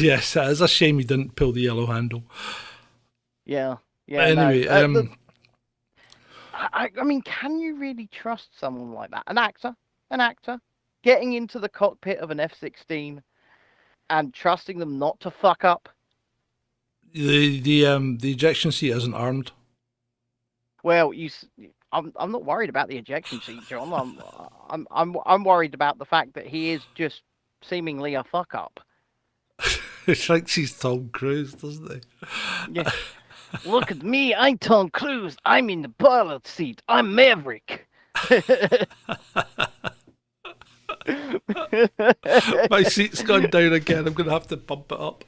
Yes, it is a shame he didn't pull the yellow handle. Yeah. But anyway, I mean, can you really trust someone like that? An actor getting into the cockpit of an F-16 and trusting them not to fuck up? The ejection seat isn't armed. Well, I'm not worried about the ejection seat, John. I'm worried about the fact that he is just seemingly a fuck up. He thinks he's Tom Cruise, doesn't he? Yeah. Look at me, I'm Tom Cruise. I'm in the pilot seat. I'm Maverick. My seat's gone down again. I'm going to have to bump it up.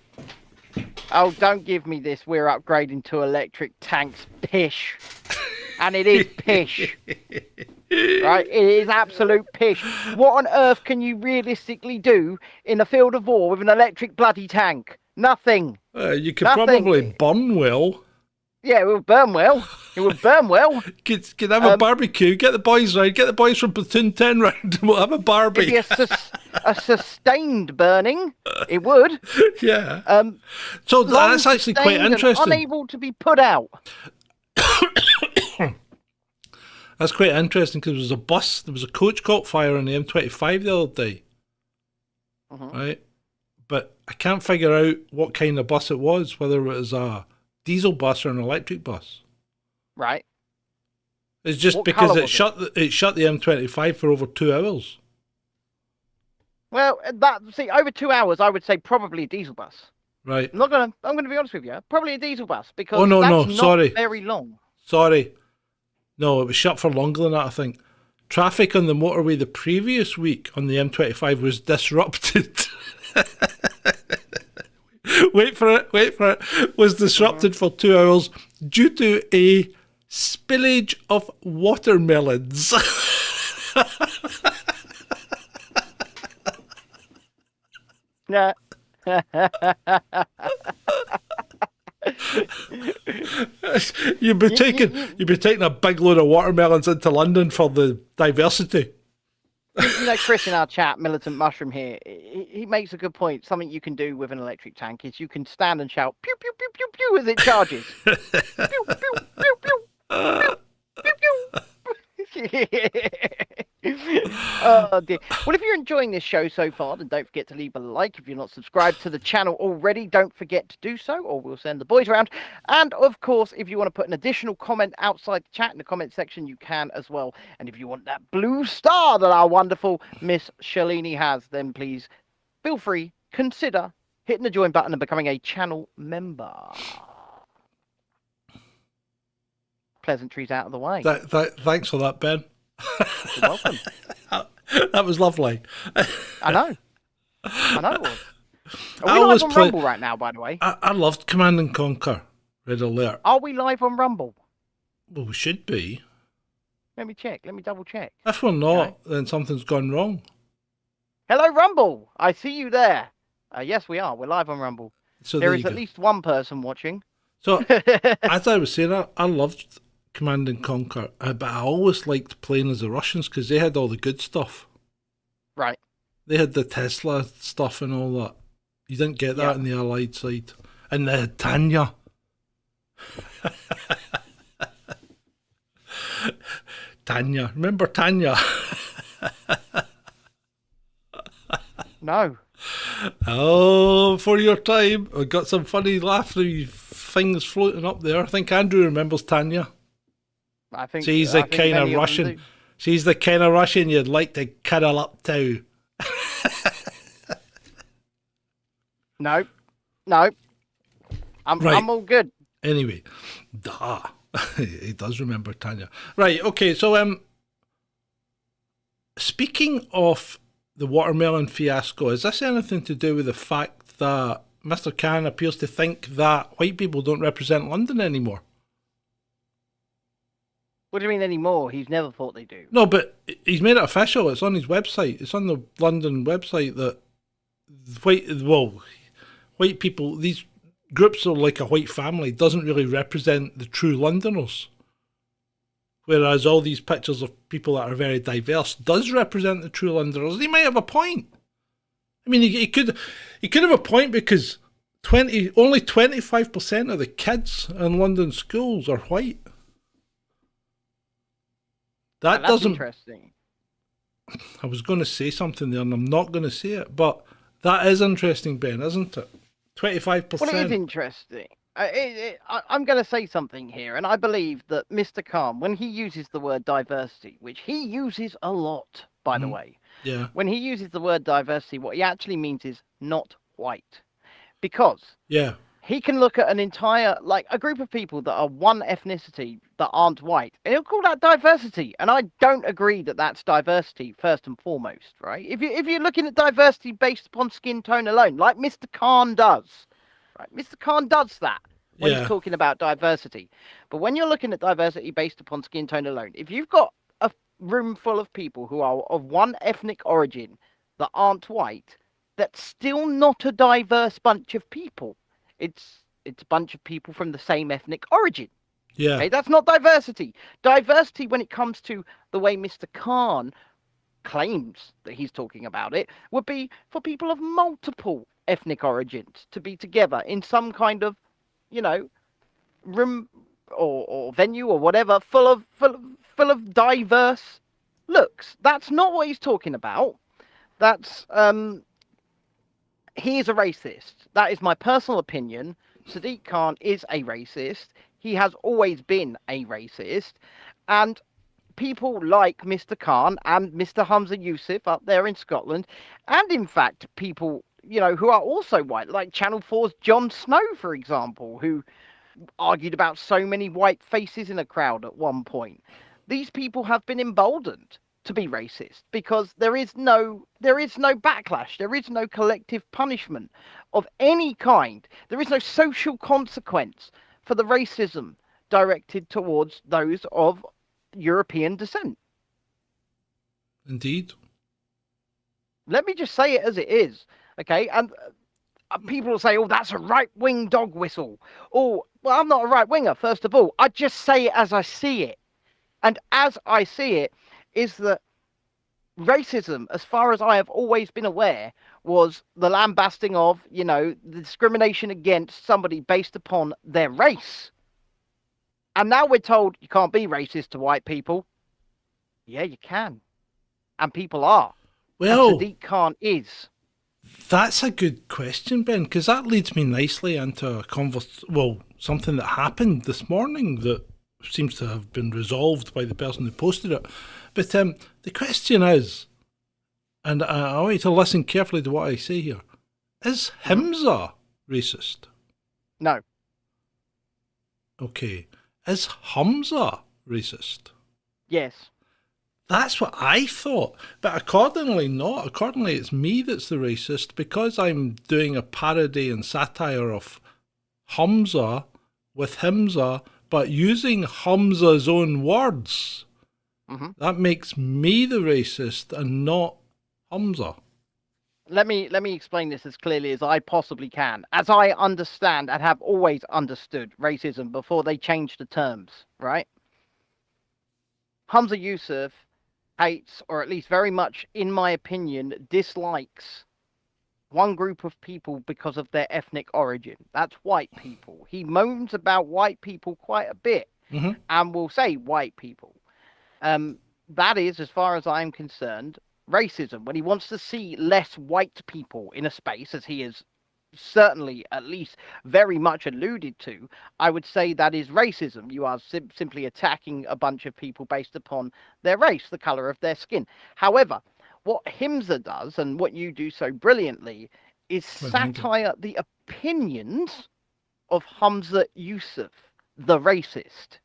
Oh, don't give me this. We're upgrading to electric tanks. Pish. And it is pish. Right? It is absolute pish. What on earth can you realistically do in a field of war with an electric bloody tank? Nothing. You could probably burn well. Yeah, it would burn well. It would burn well. Could have a barbecue. Get the boys round. Get the boys from Platoon 10 round and we'll have a barbie. It'd be a sustained burning. It would. Yeah. So that's actually quite interesting. Unable to be put out. That's quite interesting because there was a coach caught fire on the M25 the other day. Right? But I can't figure out what kind of bus it was, whether it was a diesel bus or an electric bus. Right. It's just what because it shut the M25 for over 2 hours. Well, over 2 hours, I would say probably a diesel bus. Right. I'm gonna be honest with you. Probably a diesel bus because sorry. Very long. Sorry. No, it was shut for longer than that, I think. Traffic on the motorway the previous week on the M25 was disrupted. Wait for it. Was disrupted for 2 hours due to a spillage of watermelons. Yeah. You'd be taking a big load of watermelons into London for the diversity. You know, Chris in our chat, Militant Mushroom here, he makes a good point. Something you can do with an electric tank is you can stand and shout pew pew pew pew pew as it charges. Pew pew pew pew pew pew pew. Oh dear. Well, if you're enjoying this show so far, then don't forget to leave a like. If you're not subscribed to the channel already, don't forget to do so, or we'll send the boys around. And of course, if you want to put an additional comment outside the chat in the comment section, you can as well. And if you want that blue star that our wonderful Miss Shalini has, then please feel free, consider hitting the join button and becoming a channel member. Pleasantries out of the way. Thanks for that, Ben. You're welcome. That was lovely. I know it was. Are we live on Rumble right now, by the way? I loved Command and Conquer. Red Alert. Are we live on Rumble? Well, we should be. Let me check. Let me double check. If we're not, then something's gone wrong. Hello, Rumble. I see you there. Yes, we are. We're live on Rumble. So there is at least one person watching. So, as I was saying, I loved Command and Conquer, but I always liked playing as the Russians because they had all the good stuff. Right. They had the Tesla stuff and all that. You didn't get that on the Allied side. And they had Tanya. Tanya. Remember Tanya? No. Oh, for your time. I got some funny laughing things floating up there. I think Andrew remembers Tanya. I think she's the kind of Russian. She's the kind of Russian you'd like to cuddle up to. No. I'm all good. Anyway, he does remember Tanya. Right. Okay. So, speaking of the watermelon fiasco, is this anything to do with the fact that Mr. Khan appears to think that white people don't represent London anymore? What do you mean anymore? He's never thought they do. No, but he's made it official. It's on his website. It's on the London website that white people, these groups are like a white family, doesn't really represent the true Londoners. Whereas all these pictures of people that are very diverse does represent the true Londoners. He might have a point. I mean, he could have a point because only 25% of the kids in London schools are white. That's interesting. I was going to say something there and I'm not going to say it, but that is interesting, Ben, isn't it? 25%. Well, it is interesting. I'm going to say something here, and I believe that Mr. Khan, when he uses the word diversity, which he uses a lot, by the way, yeah, when he uses the word diversity, what he actually means is not white. because Yeah. he can look at an entire, like, a group of people that are one ethnicity that aren't white, and he'll call that diversity. And I don't agree that that's diversity first and foremost, right? If you're looking at diversity based upon skin tone alone, like Mr. Khan does, right? Mr. Khan does that when he's talking about diversity. But when you're looking at diversity based upon skin tone alone, if you've got a room full of people who are of one ethnic origin that aren't white, that's still not a diverse bunch of people. It's a bunch of people from the same ethnic origin. Yeah. Okay, that's not diversity. Diversity, when it comes to the way Mr. Khan claims that he's talking about it, would be for people of multiple ethnic origins to be together in some kind of, room or venue or whatever, full of diverse looks. That's not what he's talking about. That's he is a racist. That is my personal opinion. Sadiq Khan is a racist. He has always been a racist. And people like Mr. Khan and Mr. Hamza Yusuf up there in Scotland, and in fact, people, who are also white, like Channel 4's Jon Snow, for example, who argued about so many white faces in a crowd at one point. These people have been emboldened to be racist because there is no backlash, there is no collective punishment of any kind, there is no social consequence for the racism directed towards those of European descent. Indeed. Let me just say it as it is, okay? And people will say, oh, that's a right-wing dog whistle. Oh, well, I'm not a right-winger, first of all. I just say it as I see it. And as I see it, is that racism, as far as I have always been aware, was the lambasting of, the discrimination against somebody based upon their race. And now we're told you can't be racist to white people. Yeah, you can. And people are. Well, and Sadiq Khan is. That's a good question, Ben, because that leads me nicely into something that happened this morning that seems to have been resolved by the person who posted it. But the question is, and I want you to listen carefully to what I say here, is Hamza racist? No. Okay. Is Hamza racist? Yes. That's what I thought. But accordingly not. Accordingly, it's me that's the racist because I'm doing a parody and satire of Hamza with Hamza, but using Hamza's own words. Mm-hmm. That makes me the racist and not Hamza. Let me explain this as clearly as I possibly can. As I understand and have always understood racism before they changed the terms, right? Hamza Yusuf hates, or at least very much, in my opinion, dislikes one group of people because of their ethnic origin. That's white people. He moans about white people quite a bit, mm-hmm. and will say white people. That is, as far as I'm concerned, racism. When he wants to see less white people in a space, as he is certainly at least very much alluded to, I would say that is racism. You are simply attacking a bunch of people based upon their race, the color of their skin. However, what Hamza does, and what you do so brilliantly, is satire the opinions of Hamza Yusuf, the racist.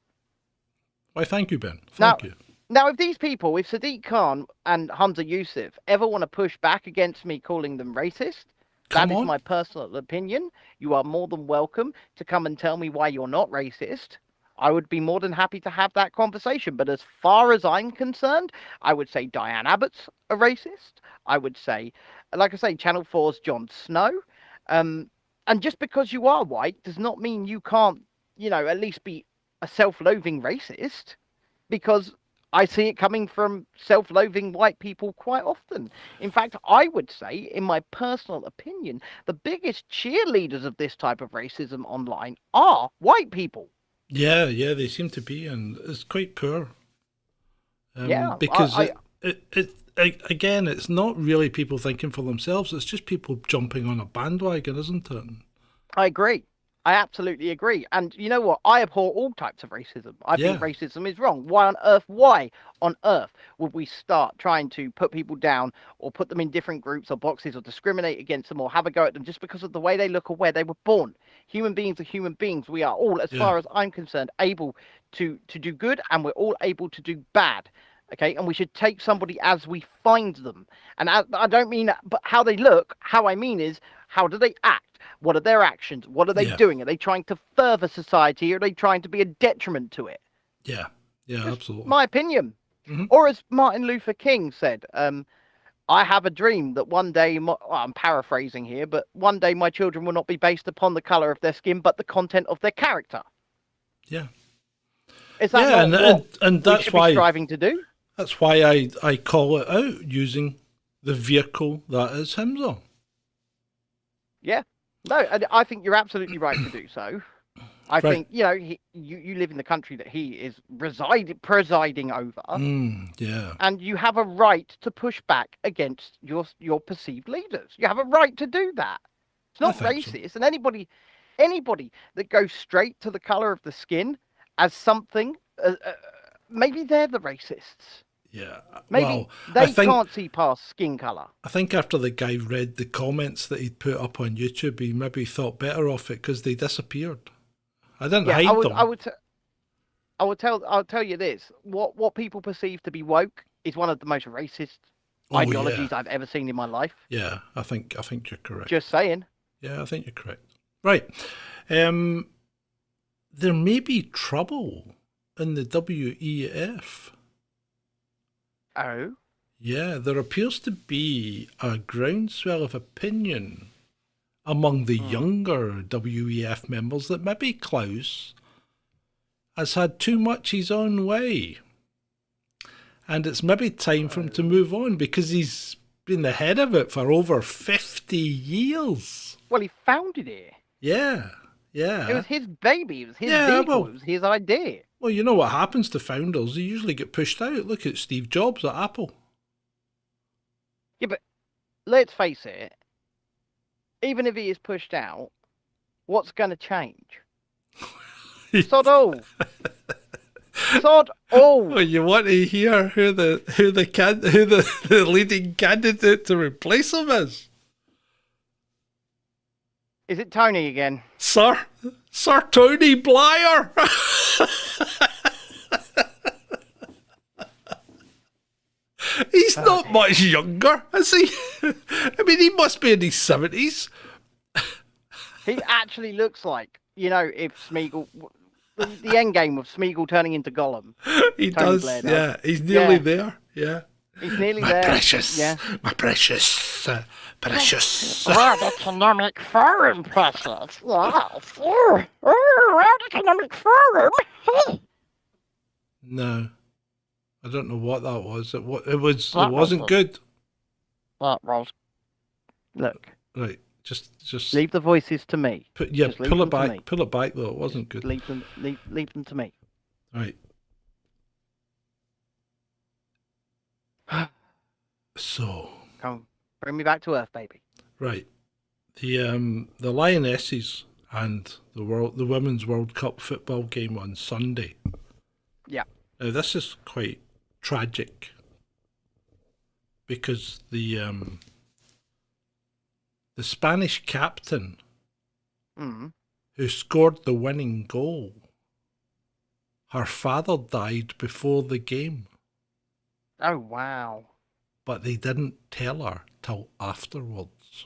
Why, thank you, Ben. Thank you. Now, if these people, if Sadiq Khan and Hamza Yusuf ever want to push back against me calling them racist, that is my personal opinion. You are more than welcome to come and tell me why you're not racist. I would be more than happy to have that conversation. But as far as I'm concerned, I would say Diane Abbott's a racist. I would say, like I say, Channel 4's Jon Snow. And just because you are white does not mean you can't, at least be a self-loathing racist, because I see it coming from self-loathing white people quite often. In fact, I would say, in my personal opinion, the biggest cheerleaders of this type of racism online are white people. Yeah, they seem to be, and it's quite poor. Because again, it's not really people thinking for themselves. It's just people jumping on a bandwagon, isn't it? I agree. I absolutely agree. And you know what? I abhor all types of racism. I think racism is wrong. Why on earth would we start trying to put people down or put them in different groups or boxes or discriminate against them or have a go at them just because of the way they look or where they were born? Human beings are human beings. We are all, as far as I'm concerned, able to do good, and we're all able to do bad. Okay, and we should take somebody as we find them. And I don't mean but how they look. How I mean is, how do they act? What are their actions? What are they doing? Are they trying to further society, or are they trying to be a detriment to it? Yeah, Just absolutely. my opinion. Or as Martin Luther King said, I have a dream that one day, I'm paraphrasing here, but one day my children will not be based upon the color of their skin, but the content of their character. Yeah. Is that not and we that's should why be striving to do? That's why I call it out using the vehicle that is Himzo. Yeah. No, I think you're absolutely right to do so. I think, you know, you live in the country that he is presiding over. Yeah. And you have a right to push back against your perceived leaders. You have a right to do that. It's not racist. So. And anybody that goes straight to the color of the skin as something, maybe they're the racists. Yeah. Maybe they can't see past skin color. I think after the guy read the comments that he'd put up on YouTube, he maybe thought better of it because they disappeared. I didn't hide them. I'll tell you this. What people perceive to be woke is one of the most racist ideologies I've ever seen in my life. Yeah, I think you're correct. Just saying. Yeah, I think you're correct. Right. There may be trouble in the WEF. Oh? Yeah, there appears to be a groundswell of opinion among the younger WEF members that maybe Klaus has had too much his own way. And it's maybe time for him to move on because he's been the head of it for over 50 years. Well, he founded it. Yeah. It was his baby. It was his vehicle. It was his idea. Well, you know what happens to founders? They usually get pushed out. Look at Steve Jobs at Apple. Yeah, but let's face it. Even if he is pushed out, what's going to change? Sod all. Sod all. Well, you want to hear who the leading candidate to replace him is? Is it Tony again? Sir Tony Blair. He's not much younger, is he? I mean, he must be in his 70s. He actually looks like, you know, if Smeagol, the end game of Smeagol turning into Gollum. He does, yeah. He's nearly there, yeah. He's nearly there. Precious, yeah. My precious, precious. World Economic Forum, precious. Yes. World Economic Forum. Hey. No, I don't know what that was. It wasn't good. That was. Look. Right, just leave the voices to me. Pull it back. Pull it back though. It wasn't good. Leave them to me. Right. So. Come, bring me back to earth, baby. Right. The Lionesses and the Women's World Cup football game on Sunday. Yeah. Now this is quite tragic because the Spanish captain who scored the winning goal, her father died before the game. Oh, wow. But they didn't tell her till afterwards.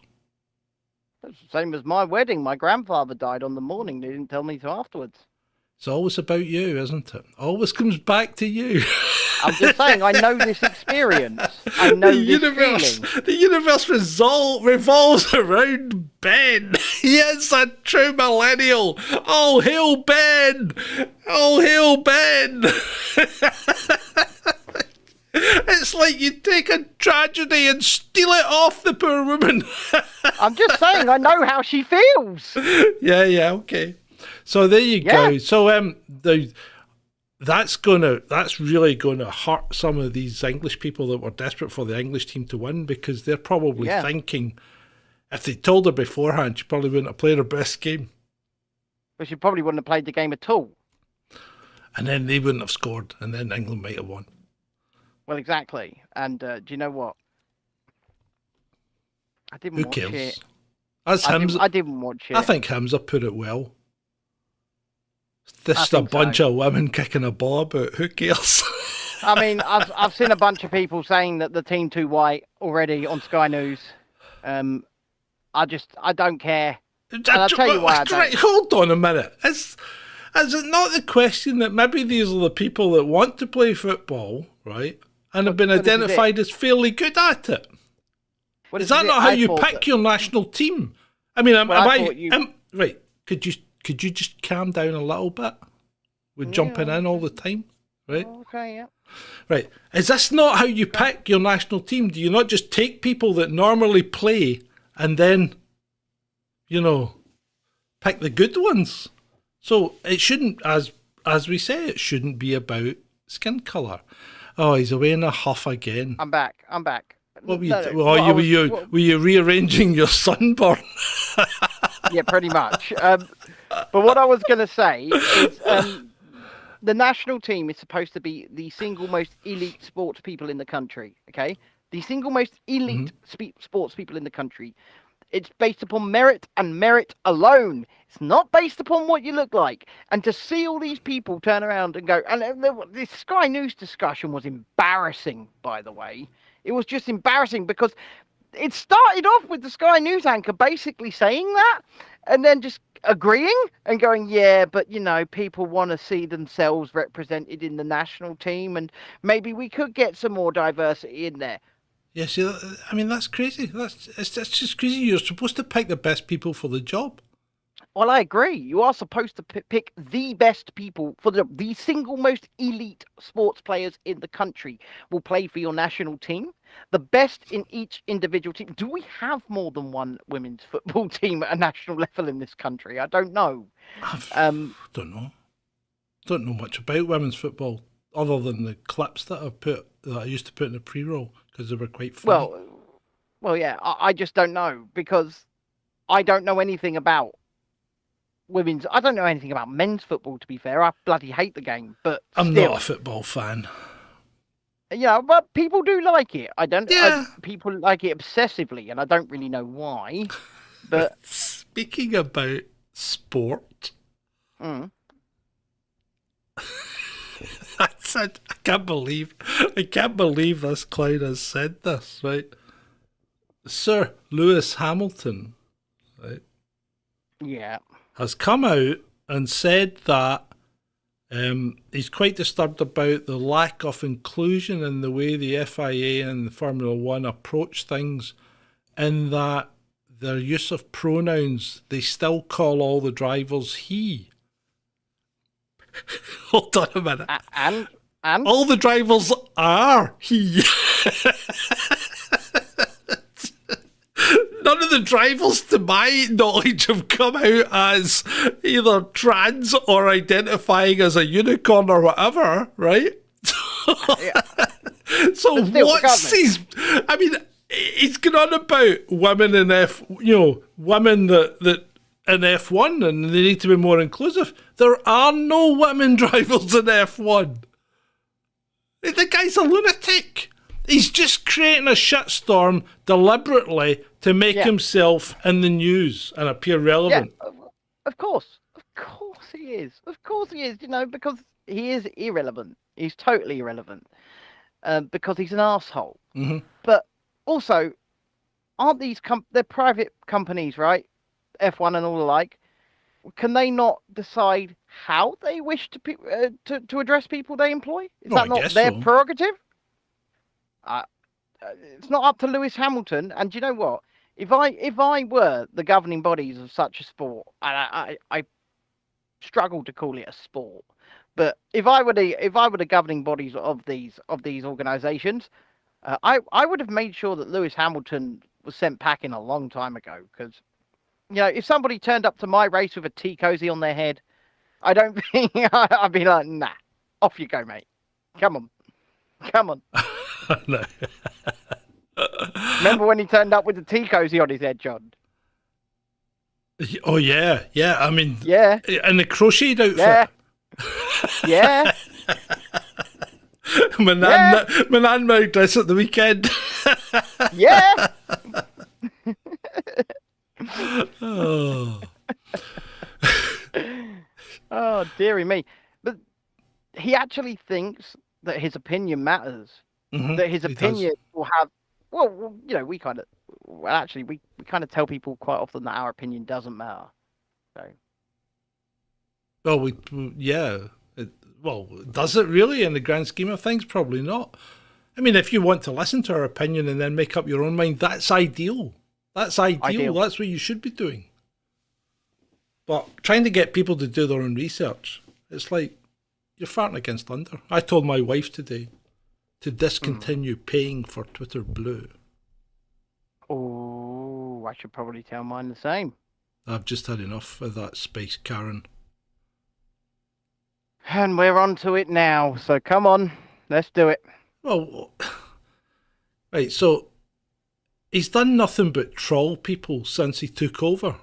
That's the same as my wedding. My grandfather died on the morning. They didn't tell me till afterwards. It's always about you, isn't it? Always comes back to you. I'm just saying, I know this experience. I know this feeling. The universe revolves around Ben. He is a true millennial. All hail Ben! All hail Ben! It's like you take a tragedy and steal it off the poor woman. I'm just saying, I know how she feels. Yeah, okay. So there you go. So that's really gonna hurt some of these English people that were desperate for the English team to win, because they're probably thinking if they told her beforehand, she probably wouldn't have played her best game. But she probably wouldn't have played the game at all. And then they wouldn't have scored, and then England might have won. Well, exactly. And do you know what? I didn't Who watch cares? it. I didn't watch it. I think Hamza put it well. Just a bunch of women kicking a ball about. Who cares? I mean, I've seen a bunch of people saying that the team too white already on Sky News. I don't care. And I'll tell you why I don't. Right, hold on a minute. Is it not the question that maybe these are the people that want to play football, right, and have been identified as fairly good at it? Is that not how you pick your national team? I mean, right? Could you just calm down a little bit? We're jumping in all the time, right? Okay, yeah. Right. Is this not how you pick your national team? Do you not just take people that normally play and then, pick the good ones? So it shouldn't, as we say, it shouldn't be about skin colour. Oh, he's away in a huff again. I'm back. What were you were you rearranging your sunburn? Yeah, pretty much. But what I was going to say is the national team is supposed to be the single most elite sports people in the country, okay? The single most elite sports people in the country. It's based upon merit and merit alone. It's not based upon what you look like. And to see all these people turn around and go, and this Sky News discussion was embarrassing, by the way. It was just embarrassing because it started off with the Sky News anchor basically saying that and then just agreeing and going, yeah, but, people want to see themselves represented in the national team and maybe we could get some more diversity in there. Yeah, see, I mean, that's crazy. It's just crazy. You're supposed to pick the best people for the job. Well, I agree. You are supposed to pick the best people for the job. The single most elite sports players in the country will play for your national team. The best in each individual team. Do we have more than one women's football team at a national level in this country? I don't know. Don't know. Don't know much about women's football other than the clips that I used to put in the pre-roll because they were quite funny. Well, yeah. I just don't know because I don't know anything about I don't know anything about men's football, to be fair. I bloody hate the game, but I'm not a football fan. Yeah, but people do like it. People like it obsessively, and I don't really know why. But speaking about sport, I can't believe this clown has said this, right? Sir Lewis Hamilton, right? Yeah. Has come out and said that he's quite disturbed about the lack of inclusion in the way the FIA and Formula One approach things, in that their use of pronouns, they still call all the drivers he. Hold on a minute. And? All the drivers are he. None of the drivers, to my knowledge, have come out as either trans or identifying as a unicorn or whatever, right? So what's his? I mean, he's going on about women in women that in F1, and they need to be more inclusive. There are no women drivers in F1. The guy's a lunatic. He's just creating a shitstorm deliberately to make himself in the news and appear relevant. Yeah, of course he is. Because he is irrelevant. He's totally irrelevant. Because he's an arsehole. Mm-hmm. But also, aren't these they're private companies, right? F1 and all the like. Can they not decide how they wish to address people they employ? Is that not their prerogative? It's not up to Lewis Hamilton. And do you know what? If I were the governing bodies of such a sport, and I struggle to call it a sport, but if I were the governing bodies of these organisations, I would have made sure that Lewis Hamilton was sent packing a long time ago. Because if somebody turned up to my race with a tea cozy on their head, I don't think I'd be like, nah, off you go, mate. Come on. No. Remember when he turned up with the tea cozy on his head, John? Oh yeah, yeah. I mean, Yeah, in the crocheted outfit. yeah, yeah, my nan married dress at the weekend. yeah. Oh. Oh, dearie me. But he actually thinks that his opinion matters. That his opinion will have. Well, you know, we kind of. Well, actually, we kind of tell people quite often that our opinion doesn't matter. So. Well, yeah. Does it really in the grand scheme of things? Probably not. I mean, if you want to listen to our opinion and then make up your own mind, that's ideal. That's ideal. That's what you should be doing. But trying to get people to do their own research, it's like you're farting against thunder. I told my wife today to discontinue paying for Twitter Blue. Oh, I should probably tell mine the same. I've just had enough of that space Karen. And we're on to it now, so come on, let's do it. Well, right, so he's done nothing but troll people since he took over.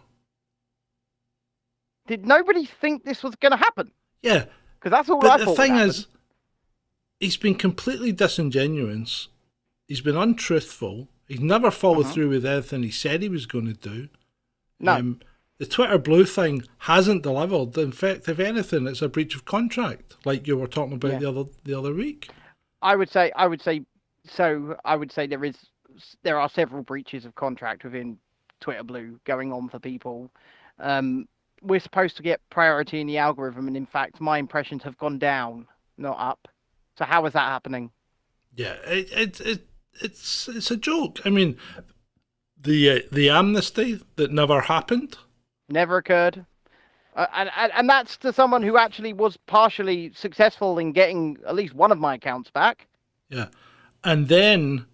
Did nobody think this was going to happen? Yeah. Because that's all but I thought. The thing is, he's been completely disingenuous. He's been untruthful. He's never followed through with anything he said he was going to do. No. The Twitter Blue thing hasn't delivered. In fact, if anything, it's a breach of contract, like you were talking about the other week. I would say there are several breaches of contract within Twitter Blue going on for people. We're supposed to get priority in the algorithm, and in fact, my impressions have gone down, not up. So how is that happening? Yeah, it's a joke. I mean, the amnesty that never happened. Never occurred. And that's to someone who actually was partially successful in getting at least one of my accounts back. Yeah. And then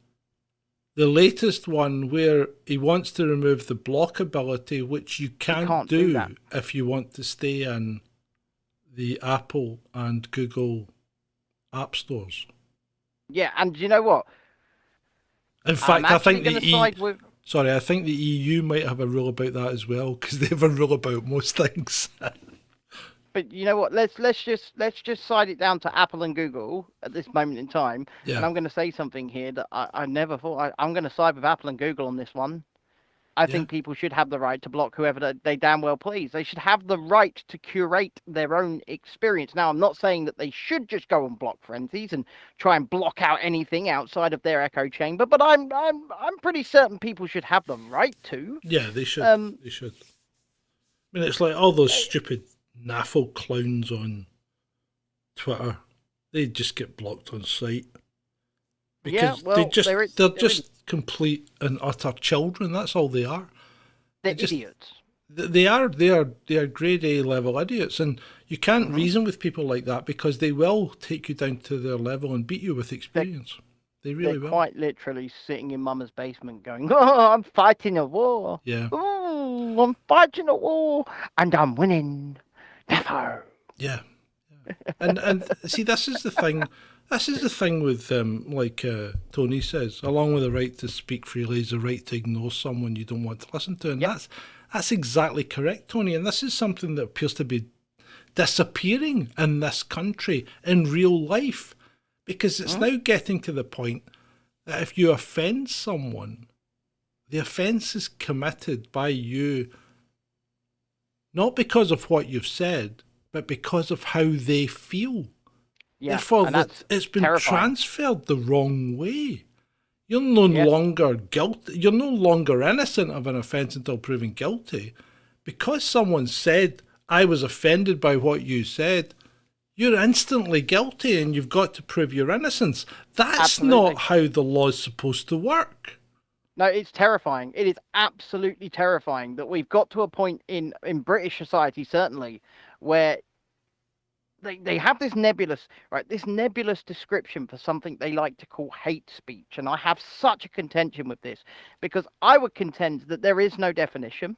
the latest one where he wants to remove the block ability, which you can't do if you want to stay in the Apple and Google app stores. Yeah, and you know what? In fact, I think I think the EU might have a rule about that as well, because they have a rule about most things. But you know what? Let's just side it down to Apple and Google at this moment in time. Yeah. And I'm going to say something here that I never thought. I'm going to side with Apple and Google on this one. I think people should have the right to block whoever they damn well please. They should have the right to curate their own experience. Now, I'm not saying that they should just go and block frenzies and try and block out anything outside of their echo chamber, but I'm pretty certain people should have the right to. Yeah, they should. They should. I mean, it's like all those stupid naffle clowns on Twitter. They just get blocked on sight. Because they're just complete and utter children. That's all they are. They're idiots. They are grade A level idiots, and you can't reason with people like that because they will take you down to their level and beat you with experience. They really will. They're quite literally sitting in Mama's basement going, "Oh, I'm fighting a war. Yeah. Oh, I'm fighting a war, and I'm winning. Never." Yeah. And see, this is the thing. This is the thing with, like Tony says, along with the right to speak freely is the right to ignore someone you don't want to listen to. And that's exactly correct, Tony. And this is something that appears to be disappearing in this country in real life. Because it's now getting to the point that if you offend someone, the offence is committed by you, not because of what you've said, but because of how they feel. Yeah, therefore, it's been transferred the wrong way. You're no longer guilty. You're no longer innocent of an offence until proven guilty. Because someone said, I was offended by what you said, you're instantly guilty and you've got to prove your innocence. That's not how the law's supposed to work. No, it's terrifying. It is absolutely terrifying that we've got to a point in British society, certainly, where they have this nebulous description for something they like to call hate speech. And I have such a contention with this because I would contend that there is no definition,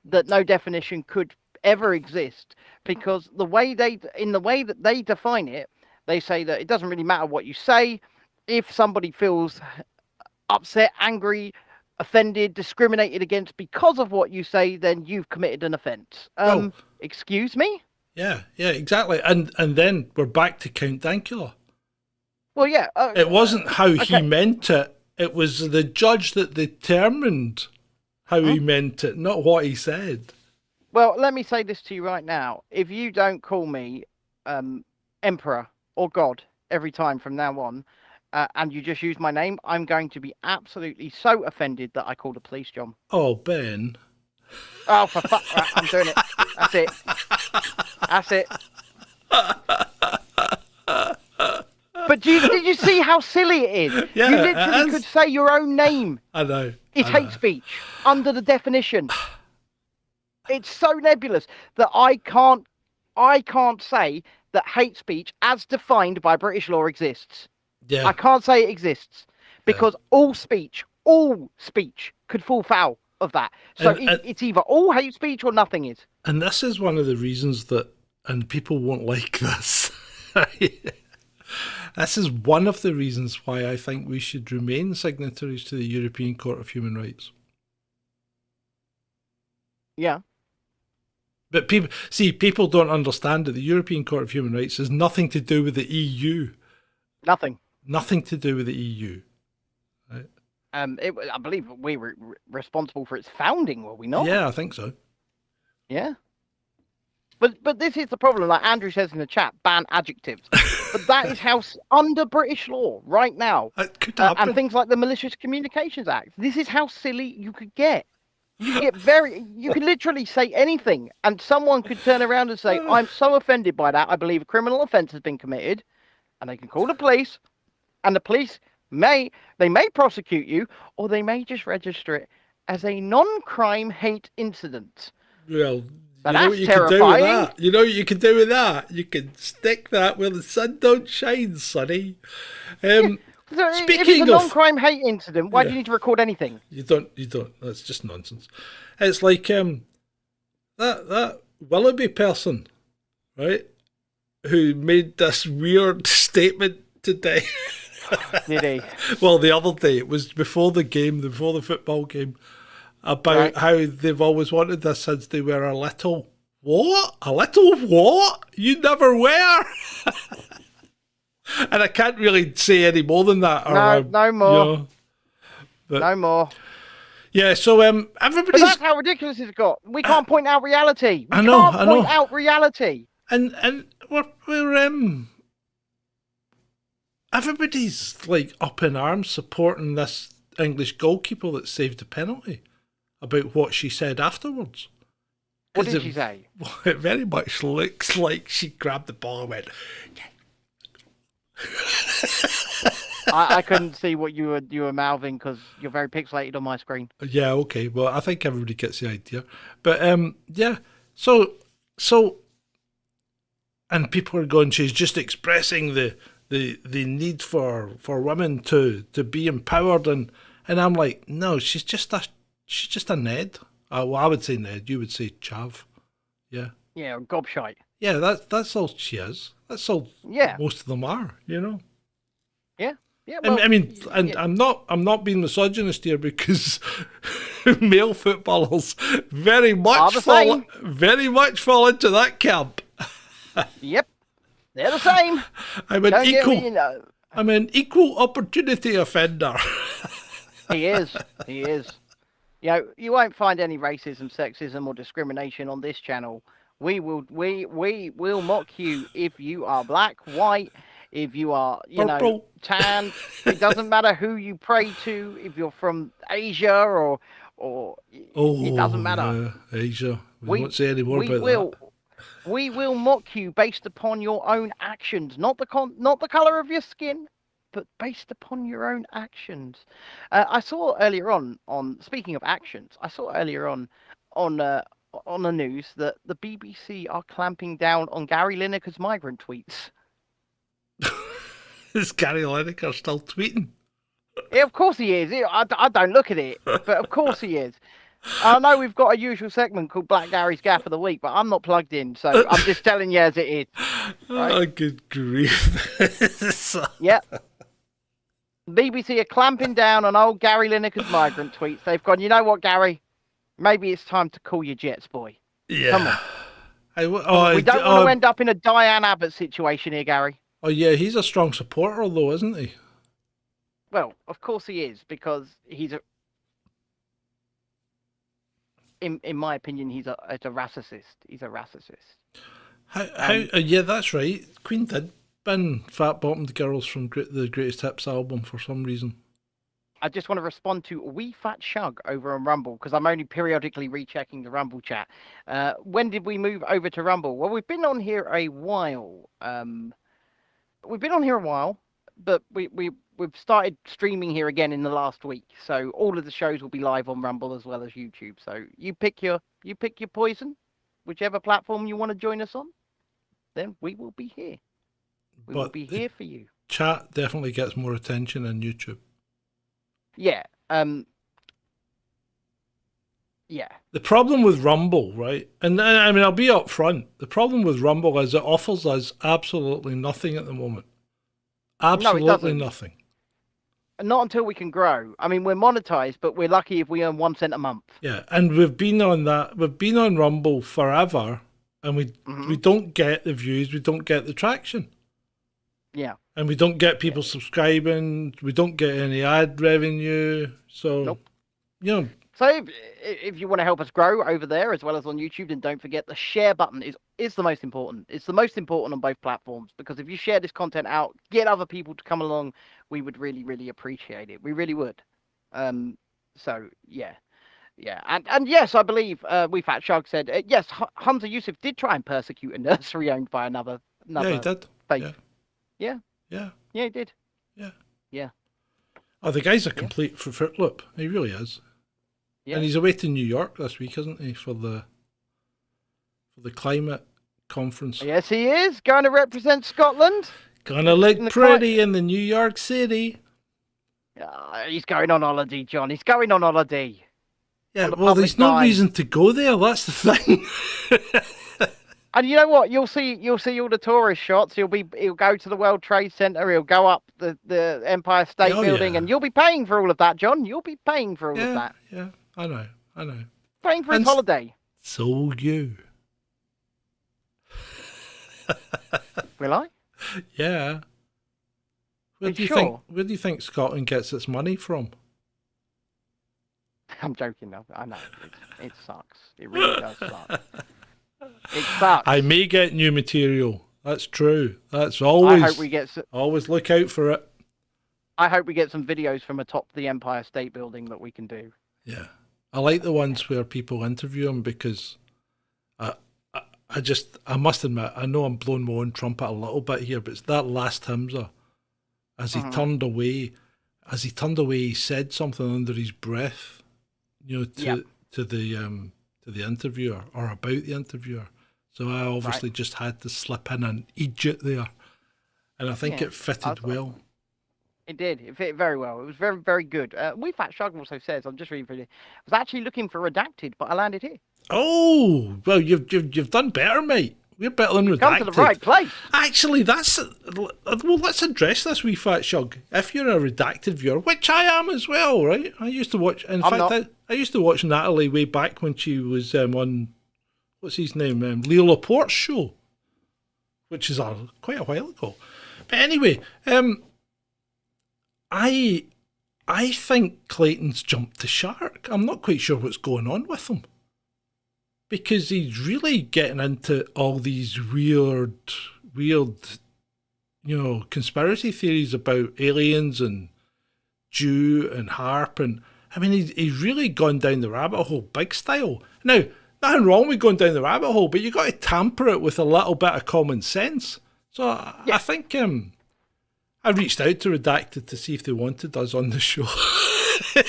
that no definition could ever exist, because the way that they define it, they say that it doesn't really matter what you say. If somebody feels upset, angry, offended, discriminated against because of what you say, then you've committed an offence. Excuse me? Yeah, exactly. And then we're back to Count Dankula. Well, yeah. It wasn't how he meant it. It was the judge that determined how he meant it, not what he said. Well, let me say this to you right now. If you don't call me Emperor or God every time from now on, and you just use my name, I'm going to be absolutely so offended that I call the police, John. Oh, Ben. Oh, for fuck! Right, I'm doing it. That's it. That's it. But did you see how silly it is? Yeah, you literally could say your own name. I know. It's hate speech under the definition. It's so nebulous that I can't say that hate speech as defined by British law exists. Yeah. I can't say it exists because all speech could fall foul of that. So it's either all hate speech or nothing is. And this is one of the reasons that, and people won't like this. This is one of the reasons why I think we should remain signatories to the European Court of Human Rights. Yeah. But people don't understand that the European Court of Human Rights has nothing to do with the EU. Nothing. Nothing to do with the EU. Right? I believe we were responsible for its founding, were we not? Yeah, I think so. Yeah. But this is the problem, like Andrew says in the chat, ban adjectives. But that is how, under British law right now, and things like the Malicious Communications Act, this is how silly you could get. You could literally say anything, and someone could turn around and say, I'm so offended by that, I believe a criminal offence has been committed, and they can call the police, and the police may prosecute you, or they may just register it as a non-crime hate incident. Well, But you know what you can do with that? You know what you can do with that? You can stick that where the sun don't shine, sonny. So if it's a non-crime hate incident, why do you need to record anything? You don't. That's just nonsense. It's like that Willoughby person, right? Who made this weird statement today. Did he? Well, the other day, it was before the football game, about how they've always wanted this since they were a little what? A little what? You never were. And I can't really say any more than that. No more. You know, no more. Yeah, so everybody's... But that's how ridiculous it's got. We can't point out reality. We I know. can't point out reality. And we're everybody's like up in arms supporting this English goalkeeper that saved the penalty about what she said afterwards. What did she say? It very much looks like she grabbed the ball and went... I couldn't see what you were mouthing because you're very pixelated on my screen. Yeah, okay. Well, I think everybody gets the idea. But yeah. So, and people are going, she's just expressing the need for women to be empowered, and I'm like, no, she's just a Ned. Well, I would say Ned. You would say Chav. Yeah. Yeah, gobshite. Yeah, that's all she is. That's all. Yeah. Most of them are, you know. Yeah. Yeah. Well, I mean, and yeah. I'm not being misogynist here because male footballers very much fall into that camp. Yep, they're the same. I'm an equal opportunity offender. He is. You know, you won't find any racism, sexism, or discrimination on this channel. We will mock you if you are black, white, if you are, Purple. tan. It doesn't matter who you pray to. If you're from Asia or it doesn't matter. Asia. We won't say any more about that. We will mock you based upon your own actions, not the color of your skin, but based upon your own actions. I saw earlier on speaking of actions, on the news that the BBC are clamping down on Gary Lineker's migrant tweets. Is Gary Lineker still tweeting? Yeah, of course he is. I don't look at it, but of course he is. I know we've got a usual segment called Black Gary's Gaff of the Week, but I'm not plugged in, so I'm just telling you as it is. Right? Oh, good grief. Yeah. BBC are clamping down on old Gary Lineker's migrant tweets. They've gone, you know what, Gary? Maybe it's time to call your jets, boy. Yeah. Come on. We don't want to end up in a Diane Abbott situation here, Gary. Oh, yeah, he's a strong supporter, though, isn't he? Well, of course he is, because he's in my opinion, he's a racist. He's a racist. Yeah, that's right. Queen did ban fat-bottomed girls from the Greatest Hits album for some reason. I just want to respond to Wee Fat Shug over on Rumble, because I'm only periodically rechecking the Rumble chat. When did we move over to Rumble? Well, we've been on here a while. But we've started streaming here again in the last week. So all of the shows will be live on Rumble as well as YouTube. So you pick your poison, whichever platform you want to join us on. Then we will be here. We will be here for you. Chat definitely gets more attention than YouTube. Yeah. Yeah. The problem with Rumble, right? And I mean, I'll be up front. The problem with Rumble is it offers us absolutely nothing at the moment. Absolutely nothing. Not until we can grow. I mean, we're monetized, but we're lucky if we earn 1 cent a month. Yeah, and we've been on that. We've been on Rumble forever, and we don't get the views. We don't get the traction. Yeah. And we don't get people subscribing. We don't get any ad revenue. So, nope. You know. So if you want to help us grow over there as well as on YouTube, then don't forget the share button is the most important. It's the most important on both platforms, because if you share this content out, get other people to come along, we would really, really appreciate it. We really would. So yeah. Yeah, and yes, I believe Wee Fat Shug said yes. Hamza Yusuf did try and persecute a nursery owned by another. Yeah, he did. Fake. Yeah, he did. Yeah. Oh, the guy's a complete fruit loop. He really is. Yeah. And he's away to New York this week, isn't he, for the climate conference? Yes, he is going to represent Scotland. Gonna look pretty in the New York City. He's going on holiday, John. He's going on holiday. Yeah, well, there's no reason to go there. That's the thing. And you know what? You'll see all the tourist shots. He'll go to the World Trade Center. He'll go up the Empire State Building, and you'll be paying for all of that, John. You'll be paying for all of that. Yeah, I know. Paying for his holiday. So you. Will I? Yeah. Where do you think Scotland gets its money from? I'm joking. I know. It sucks. It really does suck. It sucks. I may get new material. That's true. That's always. I hope we get. Always look out for it. I hope we get some videos from atop the Empire State Building that we can do. Yeah, I like the ones where people interview him, because I must admit, I know I'm blowing my own trumpet a little bit here, but it's that last Hamza, as he turned away, he said something under his breath, to the interviewer, or about the interviewer. So I obviously just had to slip in an Egypt there, and I think it fitted well. It did. It fit very well. It was very, very good. Wee Fat Shug also says, I'm just reading through it, I was actually looking for Redacted, but I landed here. Oh, well, you've done better, mate. We're better than Redacted. Come to the right place. Actually, let's address this, Wee Fat Shug. If you're a Redacted viewer, which I am as well, right? I used to watch. In fact, I used to watch Natalie way back when she was on, what's his name, Leo Laporte's show, which is quite a while ago. But anyway, I think Clayton's jumped the shark. I'm not quite sure what's going on with him, because he's really getting into all these weird, conspiracy theories about aliens and Jew and harp, and I mean, he's really gone down the rabbit hole big style. Now, nothing wrong with going down the rabbit hole, but you got to temper it with a little bit of common sense. So I think I reached out to Redacted to see if they wanted us on the show.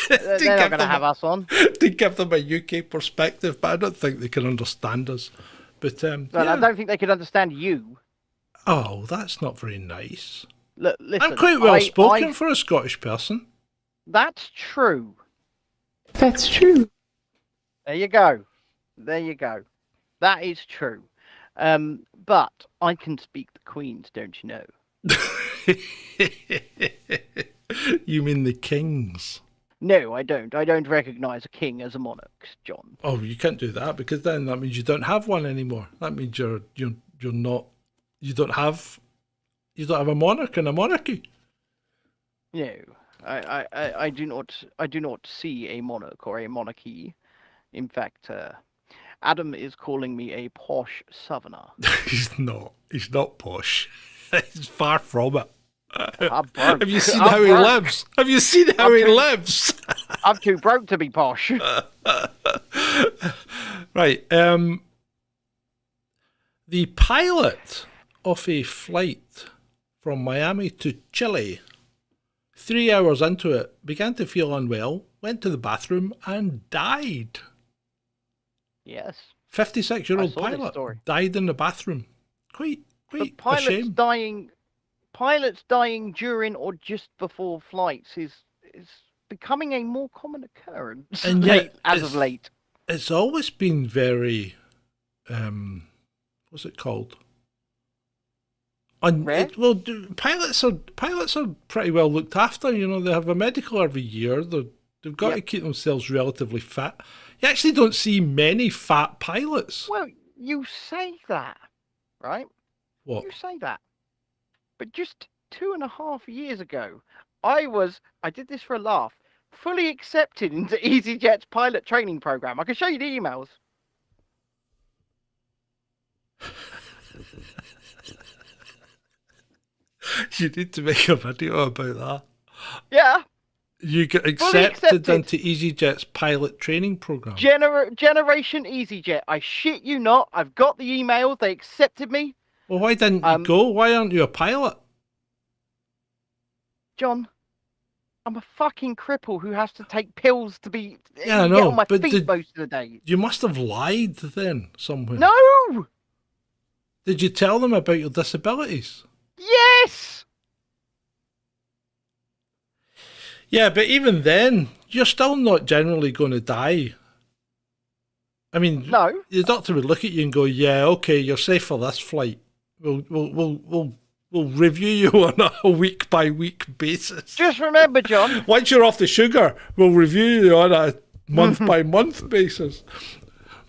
They're not going to have us on. To give them a UK perspective, but I don't think they can understand us. But I don't think they could understand you. Oh, that's not very nice. Look, listen, I'm quite well spoken for a Scottish person. That's true. That's true. There you go. That is true. But I can speak the Queen's, don't you know? You mean the kings? No, I don't. I don't recognise a king as a monarch, John. Oh, you can't do that because then that means you don't have one anymore. That means you're not. You don't have a monarch in a monarchy. No, I do not see a monarch or a monarchy. In fact, Adam is calling me a posh southerner. He's not. He's not posh. He's far from it. Have you seen how he lives? Have you seen how he lives? I'm too broke to be posh. Right. The pilot of a flight from Miami to Chile, 3 hours into it, began to feel unwell, went to the bathroom and died. Yes. 56-year-old pilot died in the bathroom. Quite a shame. Pilots dying during or just before flights is becoming a more common occurrence. And yet, as of late, it's always been very, what's it called? Pilots are pretty well looked after. You know, they have a medical every year. They've got to keep themselves relatively fit. You actually don't see many fat pilots. Well, you say that, right? What? You say that. But just 2.5 years ago, I did this for a laugh, fully accepted into EasyJet's pilot training program. I can show you the emails. You need to make a video about that. Yeah. You get accepted into EasyJet's pilot training program. Generation EasyJet. I shit you not. I've got the emails. They accepted me. Well, why didn't you go? Why aren't you a pilot? John, I'm a fucking cripple who has to take pills to be get on my feet most of the day. You must have lied then somewhere. No! Did you tell them about your disabilities? Yes! Yeah, but even then, you're still not generally going to die. I mean, no. The doctor would look at you and go, "Yeah, okay, you're safe for this flight. We'll review you on a week by week basis. Just remember, John. Once you're off the sugar, we'll review you on a month by month basis."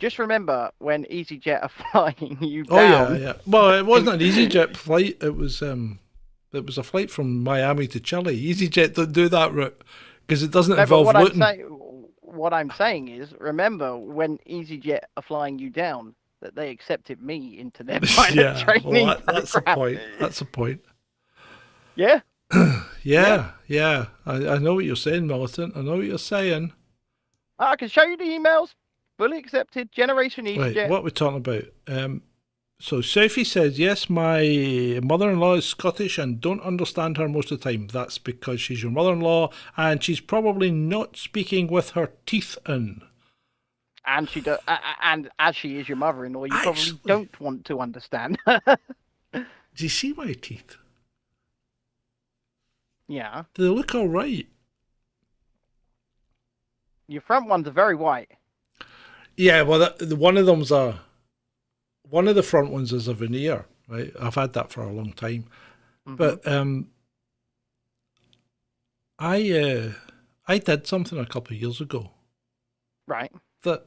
Just remember when EasyJet are flying you down. Oh yeah. Well, it wasn't an EasyJet flight. It was a flight from Miami to Chile. EasyJet don't do that route because it doesn't involve looting. What I'm saying is, remember when EasyJet are flying you down, that they accepted me into their pilot training program. That's the point. That's the point. Yeah? Yeah. I know what you're saying, Militant. I know what you're saying. I can show you the emails. Fully accepted. Generation EasyJet. Right, what are we talking about? So Sophie says, yes, my mother-in-law is Scottish and don't understand her most of the time. That's because she's your mother-in-law and she's probably not speaking with her teeth in. And and as she is your mother-in-law, you probably don't want to understand. Do you see my teeth? Yeah. They look all right. Your front ones are very white. Yeah, well, one of the front ones is a veneer, right? I've had that for a long time. Mm-hmm. But I did something a couple of years ago. Right. That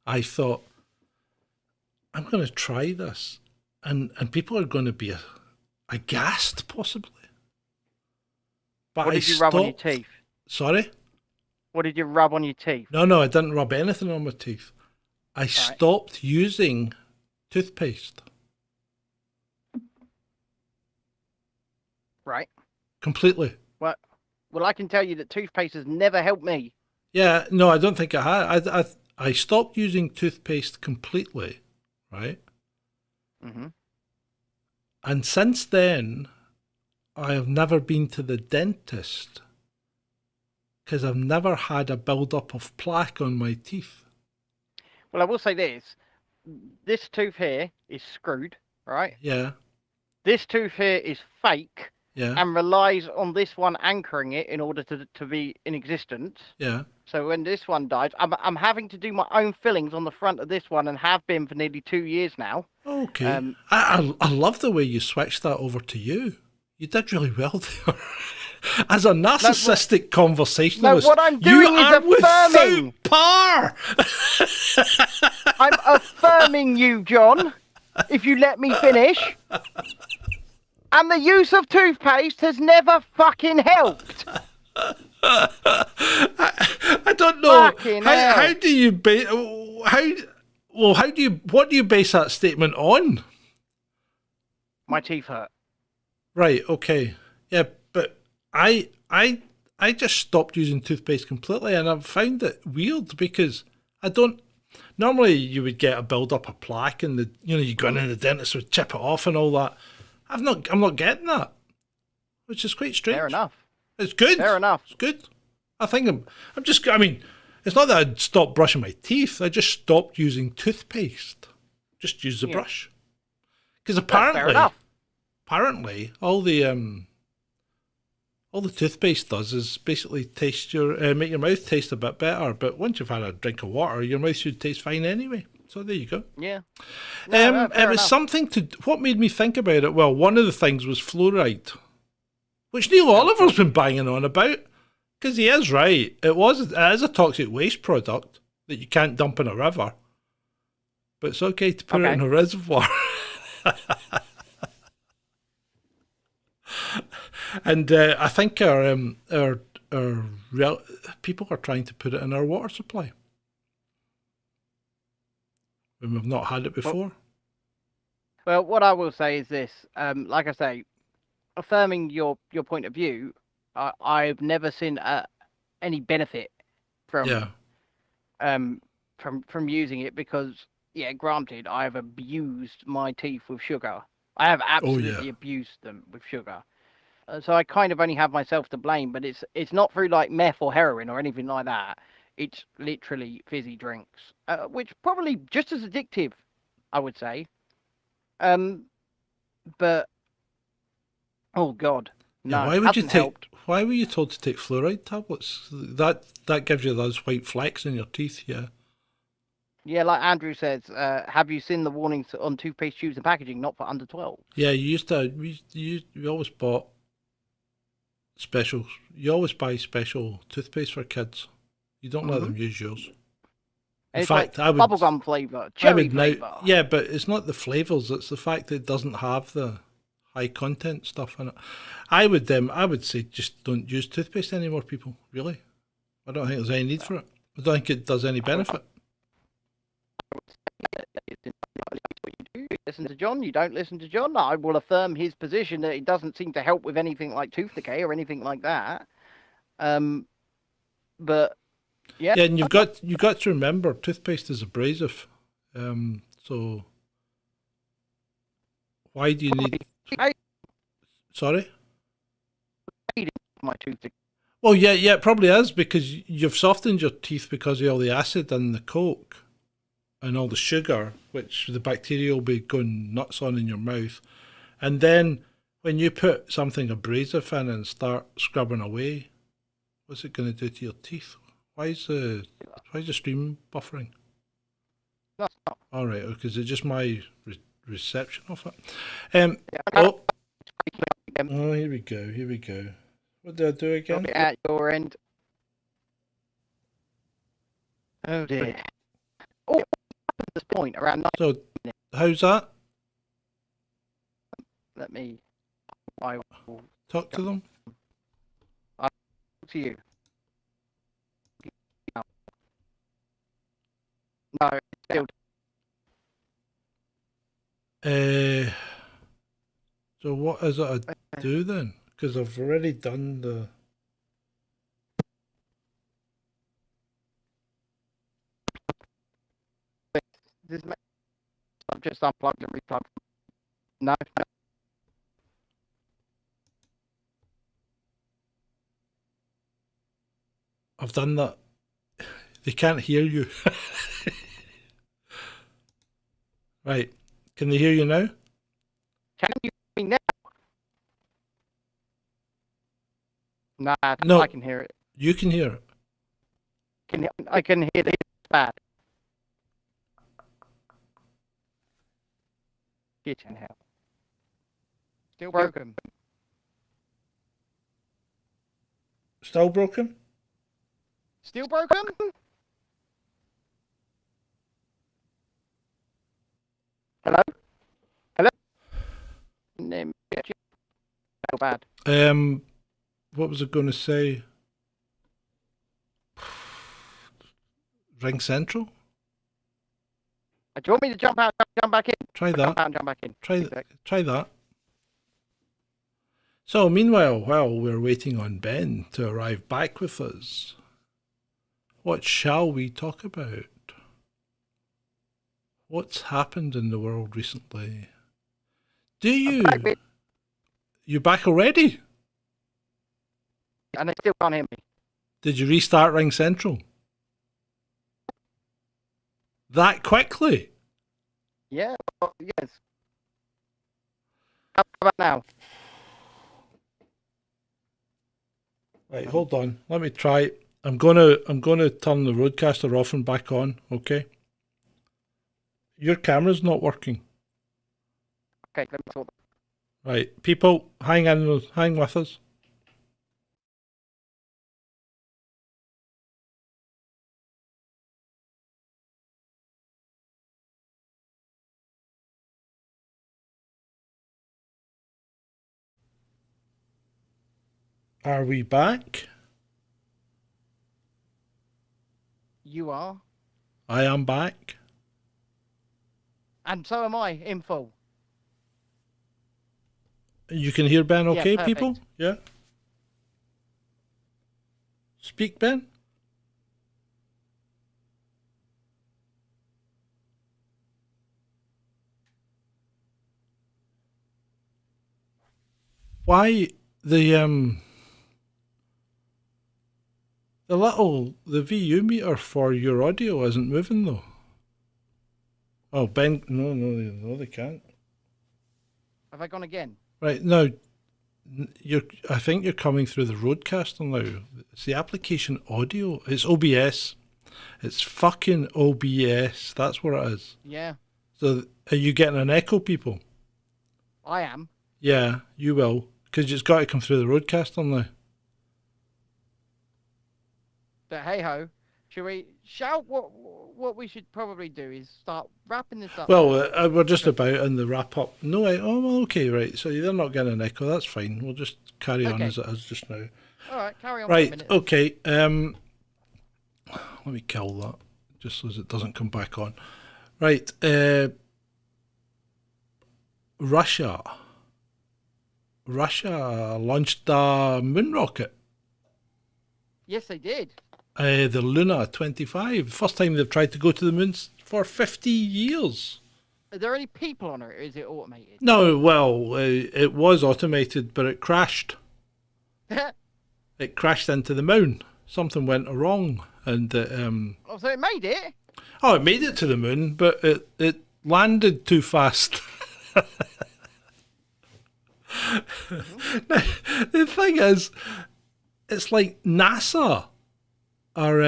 I thought, I'm going to try this. And people are going to be aghast, possibly. But what did you rub on your teeth? Sorry? What did you rub on your teeth? No, I didn't rub anything on my teeth. I stopped using toothpaste. Right. Completely. Well, I can tell you that toothpaste has never helped me. Yeah, no, I don't think it had. I stopped using toothpaste completely, right? Mm-hmm. And since then, I have never been to the dentist because I've never had a build-up of plaque on my teeth. Well, I will say this. This tooth here is screwed, right? Yeah. This tooth here is fake. Yeah. And relies on this one anchoring it in order to be in existence. Yeah. So when this one dies, I'm having to do my own fillings on the front of this one and have been for nearly 2 years now. Okay. I love the way you switched that over to you. You did really well there. As a narcissistic conversationalist, what I'm doing you are is affirming. without par. I'm affirming you, John, if you let me finish. And the use of toothpaste has never fucking helped. I don't know. How do you what do you base that statement on? My teeth hurt. Right, okay. Yeah, but I just stopped using toothpaste completely, and I've found it weird because I don't. Normally, you would get a build up of plaque, and you go in and the dentist would chip it off and all that. I'm not getting that, which is quite strange. Fair enough. It's good. Fair enough. It's good. I think I mean, it's not that I'd stopped brushing my teeth. I just stopped using toothpaste. Just use the brush. Because apparently, all the toothpaste does is basically make your mouth taste a bit better. But once you've had a drink of water, your mouth should taste fine anyway. So there you go. Yeah. It was something what made me think about it. Well, one of the things was fluoride, which Neil Oliver's been banging on about, because he is right. It is a toxic waste product that you can't dump in a river, but it's okay to put it in a reservoir. And I think our people are trying to put it in our water supply when we've not had it before. Well, what I will say is this: like I say, affirming your point of view, I've never seen any benefit from using it because, granted, I've abused my teeth with sugar. I have absolutely abused them with sugar. So I kind of only have myself to blame, but it's not through like meth or heroin or anything like that. It's literally fizzy drinks, which probably just as addictive, I would say. But oh god, no. Why were you told to take fluoride tablets? That gives you those white flecks in your teeth, yeah. Yeah, like Andrew says, have you seen the warnings on toothpaste tubes and packaging? Not for under 12. Yeah, you always bought special. You always buy special toothpaste for kids. You don't let them use yours. In fact, like bubblegum flavour, cherry flavour. Yeah, but it's not the flavours, it's the fact that it doesn't have the high content stuff in it. I would say just don't use toothpaste anymore, people, really. I don't think there's any need for it. I don't think it does any benefit. You listen to John, you don't listen to John. I will affirm his position that it doesn't seem to help with anything like tooth decay or anything like that. But yeah, and you've got to remember, toothpaste is abrasive. So why do you need? Sorry. My tooth decay. Well, yeah, it probably is because you've softened your teeth because of all the acid and the coke and all the sugar, which the bacteria will be going nuts on in your mouth. And then when you put something abrasive in and start scrubbing away, what's it going to do to your teeth? Why is the stream buffering? No. All right, because it's just my reception of it. Here we go. What did I do again? At your end. Oh dear. Oh, at this point around. So, how's that? I will talk to them. I'll talk to you. No, still. So what is it I do then? Because I've already done the. I've just unplugged and replugged. No. I've done that. They can't hear you. Right. Can they hear you now? Can you hear me now? Nah, no, I can hear it. You can hear it. I can hear it bad. Kitchen hell. Still broken. Still broken? Still broken? Hello? Hello? No bad. What was I going to say? Ring Central? Do you want me to jump out, jump back in? Try that. Jump out and jump back in. Try that. So, meanwhile, while we're waiting on Ben to arrive back with us, what shall we talk about? What's happened in the world recently? You back already? And they still can't hear me. Did you restart Ring Central? That quickly? Yeah, yes. How about now? Right, hold on. Let me try. I'm gonna turn the roadcaster off and back on, okay? Your camera's not working. Okay, let me sort that. Right, people, hang with us. Are we back? You are. I am back. And so am I, in full. You can hear Ben okay, perfect. people? Yeah? Speak, Ben? Why the VU meter for your audio isn't moving though? Oh, Ben, no, they can't. Have I gone again? Right, no, I think you're coming through the roadcaster now. It's the application audio. It's OBS. It's fucking OBS. That's what it is. Yeah. So, are you getting an echo, people? I am. Yeah, you will. Because it's got to come through the roadcaster now. But hey ho, what we should probably do is start wrapping this up. Well, we're just about in the wrap up. No, well, okay, right. So they're not getting an echo. That's fine. We'll just carry on as it is just now. All right, carry on. Right. For a minute. Okay. Let me kill that just so it doesn't come back on. Right. Russia launched a moon rocket. Yes, they did. The Luna 25. First time they've tried to go to the moon for 50 years. Are there any people on it, or is it automated? No, well, it was automated, but it crashed. It crashed into the moon. Something went wrong, and Oh, so it made it? Oh, it made it to the moon, but it landed too fast. Now, the thing is, it's like NASA are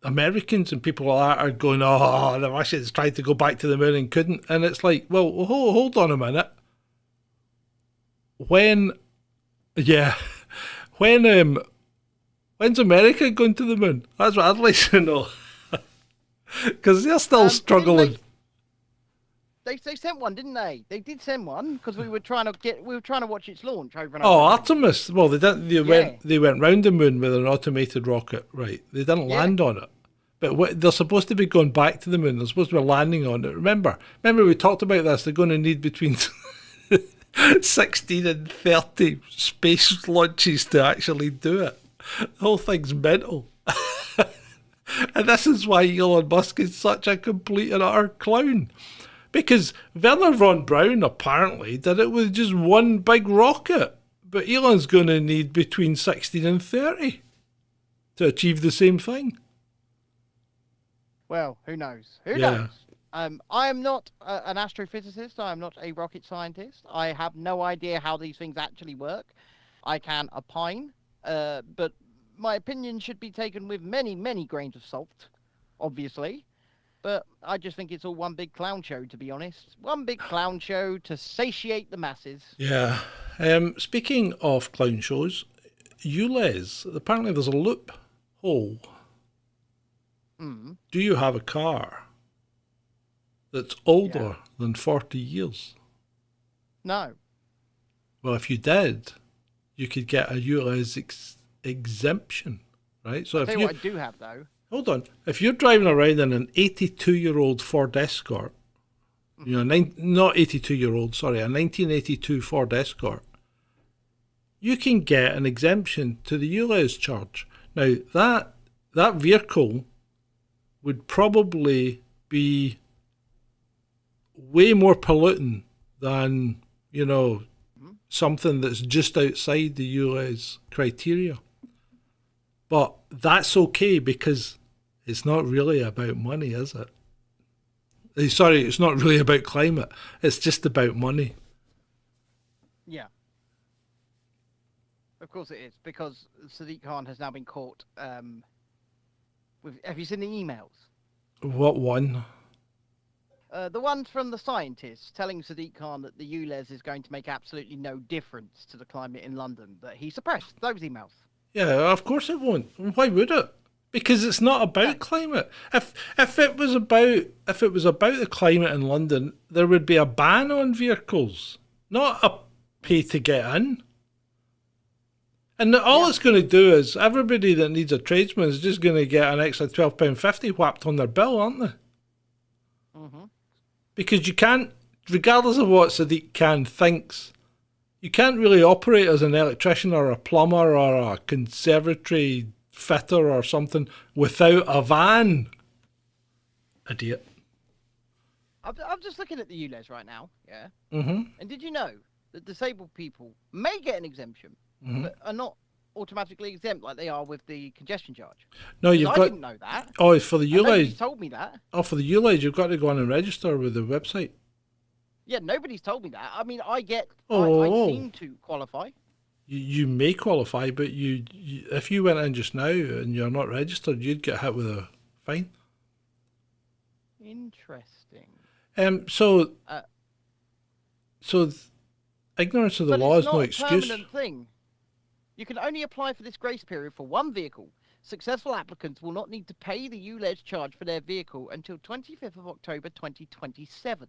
Americans and people like that are going, oh, the Russians tried to go back to the moon and couldn't. And it's like, well, hold on a minute. When's America going to the moon? That's what I'd like to know. Because they're still struggling. They sent one, didn't they? They did send one because we were trying to watch its launch over and over. Oh, Artemis. Well, they didn't. They went round the moon with an automated rocket, right? They didn't land on it, but they're supposed to be going back to the moon. They're supposed to be landing on it. Remember we talked about this. They're going to need between 16 and 30 space launches to actually do it. The whole thing's mental. And this is why Elon Musk is such a complete and utter clown. Because Werner von Braun apparently did it with just one big rocket. But Elon's going to need between 16 and 30 to achieve the same thing. Well, who knows? Who knows? I am not an astrophysicist. I am not a rocket scientist. I have no idea how these things actually work. I can opine, but my opinion should be taken with many, many grains of salt, obviously. But I just think it's all one big clown show, to be honest. One big clown show to satiate the masses. Yeah. Speaking of clown shows, ULEZ, apparently there's a loophole. Do you have a car that's older than 40 years? No. Well, if you did, you could get a ULEZ exemption, right? So I'll if tell you, you what I do have, though. hold on, if you're driving around in an 82-year-old Ford Escort, you know, not 82-year-old, sorry, a 1982 Ford Escort, you can get an exemption to the ULEZ charge. Now, that vehicle would probably be way more polluting than, you know, something that's just outside the ULEZ criteria. But that's okay because it's not really about money, is it? Sorry, it's not really about climate. It's just about money. Yeah. Of course it is, because Sadiq Khan has now been caught have you seen the emails? What one? The ones from the scientists telling Sadiq Khan that the ULEZ is going to make absolutely no difference to the climate in London, that he suppressed those emails. Yeah, of course it won't. Why would it? Because it's not about climate. If it was about the climate in London, there would be a ban on vehicles, not a pay to get in. And all it's going to do is everybody that needs a tradesman is just going to get an extra £12.50 whapped on their bill, aren't they? Because you can't, regardless of what Sadiq Khan thinks, you can't really operate as an electrician or a plumber or a conservatory fitter or something without a van. Idiot. I'm just looking at the ULEZ right now, yeah? And did you know that disabled people may get an exemption, but are not automatically exempt like they are with the congestion charge? No, I didn't know that. Oh, for the ULEZ. Nobody's told me that. Oh, for the ULEZ, you've got to go on and register with the website. Yeah, nobody's told me that. I mean, I seem to qualify. You may qualify, but you if you went in just now and you're not registered, you'd get hit with a fine. Interesting. So ignorance of the law is no excuse. It's not a permanent thing. You can only apply for this grace period for one vehicle. Successful applicants will not need to pay the ULEZ charge for their vehicle until 25th of October 2027.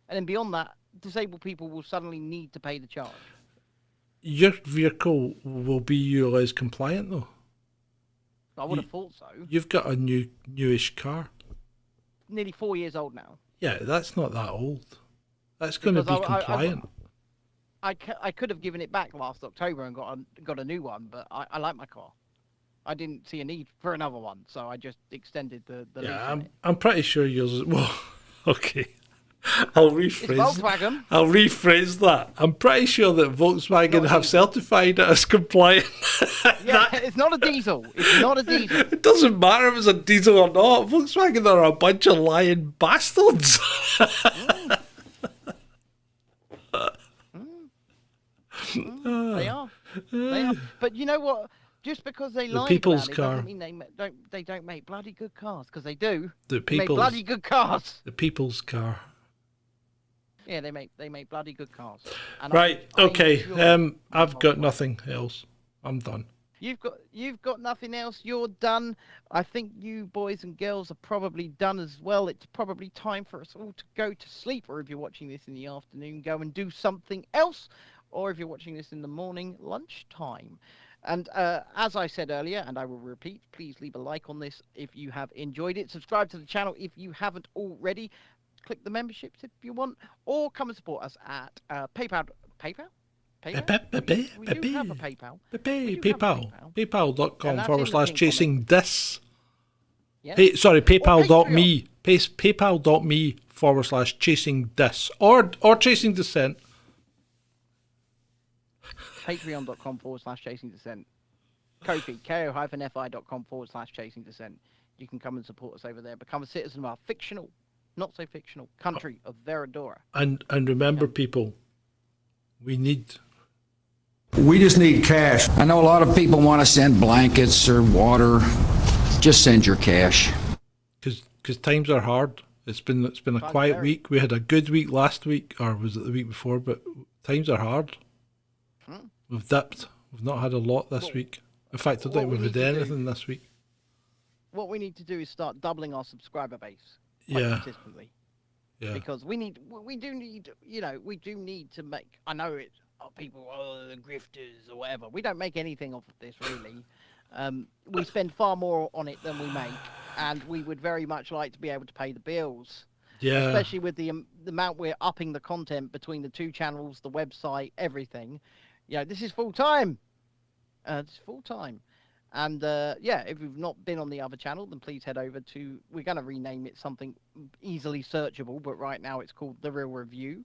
And then beyond that, disabled people will suddenly need to pay the charge. Your vehicle will be ULEZ compliant, though. I would have thought so. You've got a newish car. Nearly 4 years old now. Yeah, that's not that old. That's going to be compliant. I could have given it back last October and got a new one, but I like my car. I didn't see a need for another one, so I just extended the lease. Yeah, I'm pretty sure yours. Well, okay. I'll rephrase that. I'm pretty sure that Volkswagen have certified it as compliant. Yeah, it's not a diesel. It's not a diesel. It doesn't matter if it's a diesel or not. Volkswagen are a bunch of lying bastards. They are. But you know what? Just because they lie people's about it car. doesn't mean they don't make bloody good cars, because they do. They make bloody good cars. The people's car. Yeah, they make bloody good cars. And right. Okay. I've got nothing else. I'm done. You've got nothing else. You're done. I think you boys and girls are probably done as well. It's probably time for us all to go to sleep, or if you're watching this in the afternoon, go and do something else, or if you're watching this in the morning, lunchtime. And as I said earlier, and I will repeat, please leave a like on this if you have enjoyed it. Subscribe to the channel if you haven't already. Click the memberships if you want, or come and support us at PayPal. PayPal? We do have a PayPal. PayPal.com/chasing this. Yeah. PayPal.me. PayPal.me/chasing this. Or chasing dissent. Patreon.com/chasing dissent. Ko-fi, ko-fi.com/chasing dissent. You can come and support us over there. Become a citizen of our fictional, not so fictional country of Veradora. And remember, people, we just need cash. I know a lot of people want to send blankets or water. Just send your cash. Because times are hard. It's been a quiet week. We had a good week last week, or was it the week before? But times are hard. We've dipped We've not had a lot this week. In fact, I don't think we've had anything this week. What we need to do is start doubling our subscriber base consistently. Yeah. Because we do need to make. I know it. People, the grifters or whatever. We don't make anything off of this really. We spend far more on it than we make, and we would very much like to be able to pay the bills. Yeah. Especially with the amount we're upping the content between the 2 channels, the website, everything. This is full time. It's full time. And if you've not been on the other channel, then please head over to. We're going to rename it something easily searchable, but right now it's called The Real Review.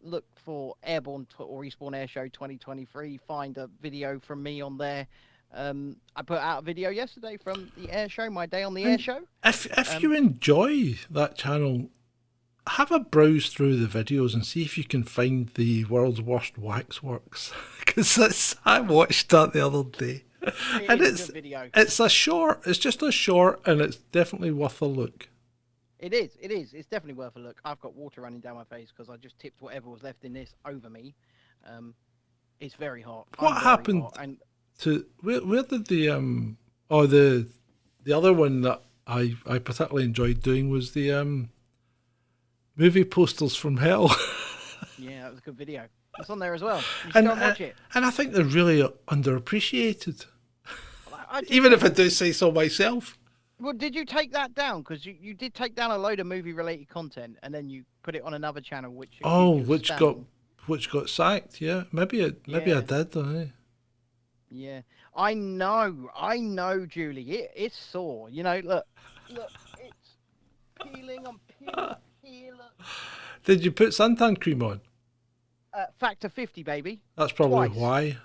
Look for Airborne or Respawn Air Show 2023. Find a video from me on there. I put out a video yesterday from the air show, my day on the air show. If you enjoy that channel, have a browse through the videos and see if you can find the world's worst waxworks. Because I watched that the other day. It's a good video. It's a short. It's just a short, and it's definitely worth a look. It is. It's definitely worth a look. I've got water running down my face because I just tipped whatever was left in this over me. It's very hot. What happened to where did the the other one that I particularly enjoyed doing was the movie posters from hell. Yeah, that was a good video. It's on there as well. You should go and watch it. And I think they're really underappreciated. Even if I do say so myself. Well, did you take that down? Because you did take down a load of movie-related content, and then you put it on another channel, which got sacked. Yeah, maybe I did. Yeah, I know, Julie. It's sore. Look, it's peeling. I'm peeling. Did you put suntan cream on? Factor 50, baby. That's probably why.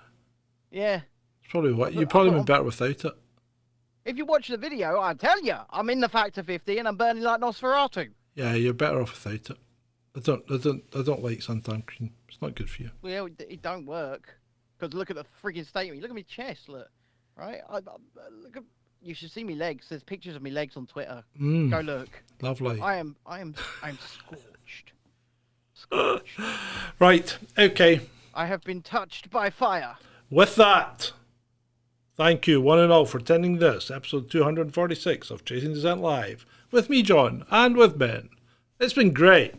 Yeah. It's probably why. You'd probably been better without it. If you watch the video, I tell you, I'm in the Factor 50 and I'm burning like Nosferatu. Yeah, you're better off without it. I don't like suntan cream. It's not good for you. Well, it don't work. Because look at the freaking state of me. Look at my chest, look. Right? Look at. You should see me legs. There's pictures of me legs on Twitter. Go look. Lovely. I am scorched. Right, okay. I have been touched by fire. With that, thank you one and all for attending this episode 246 of Chasing Dissent Live with me, John, and with Ben. It's been great.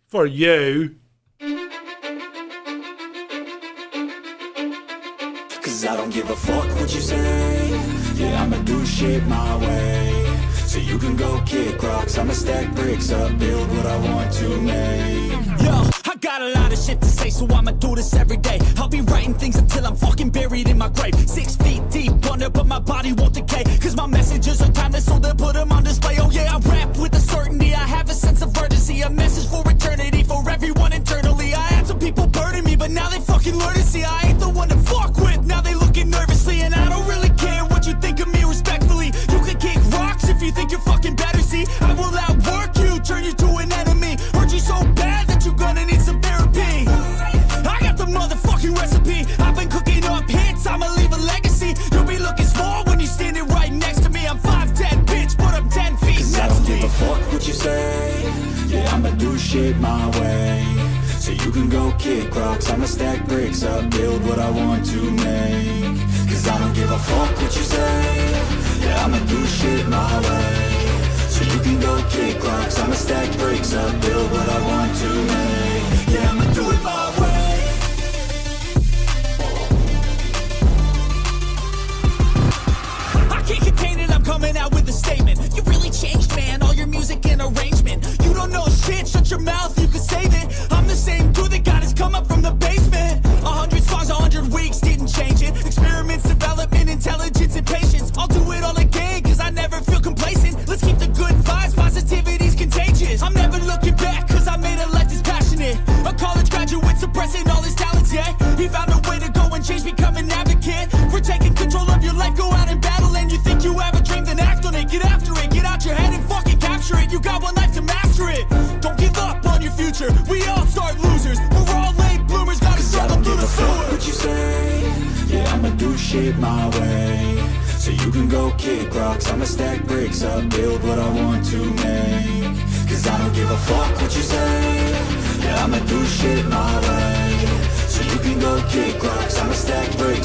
For you. Cause I don't give a fuck what you say. Yeah, I'ma do shit my way. So you can go kick rocks, I'ma stack bricks up, build what I want to make. Yo, I got a lot of shit to say, so I'ma do this every day. I'll be writing things until I'm fucking buried in my grave. 6 feet deep under, but my body won't decay. Cause my messages are timeless, so they'll put them on display. Oh yeah, I rap with a certainty, I have a sense of urgency. A message for eternity, for everyone internally. I had some people burning me, but now they fucking learn to see I ain't the one to fuck with. Now they looking nervously, and I don't really care what you think of me respectfully. You can kick rocks if you think you're fucking better, see. I will outwork you, turn you to an enemy. Hurt you so bad that you're gonna need some therapy. I got the motherfucking recipe. I've been cooking up hits, I'ma leave a legacy. You'll be looking small when you're standing right next to me. I'm 5'10", bitch, but I'm 10 feet. Cause I don't give a fuck what you say. Yeah, I'ma do shit my way. So you can go kick rocks, I'ma stack bricks up, build what I want to make. Cause I don't give a fuck what you say. Yeah, I'ma do shit my way. So you can go kick rocks, I'ma stack bricks up, build what I want to make. Yeah, I'ma do it my way. I can't contain it, I'm coming out with a statement. You really changed, man, all your music and arrangement. You don't know shit, shut your mouth, you can save it. I'm the same dude that got his come up from the basement. 100 songs, 100 weeks, didn't change it. Experiments, development, intelligence, and patience. I'll do it all again, cause I never feel complacent. Let's keep the good vibes, positivity's contagious. I'm never looking back, cause I made a life that's passionate. A college graduate suppressing all his talents, yeah. He found a way to go and change, become an advocate. For taking control of your life, go out and battle. And you think you have a dream, then act on it. Get after it, get out your head and fucking capture it. You got one life to master it. Don't give up on your future, we all start losers. We're all late bloomers, gotta struggle through the sewer. What you say? Yeah, I'ma do shit my way. So you can go kick rocks, I'ma stack bricks up, build what I want to make. Cause I don't give a fuck what you say. Yeah, I'ma do shit my way. So you can can go kick rocks, I'ma stack bricks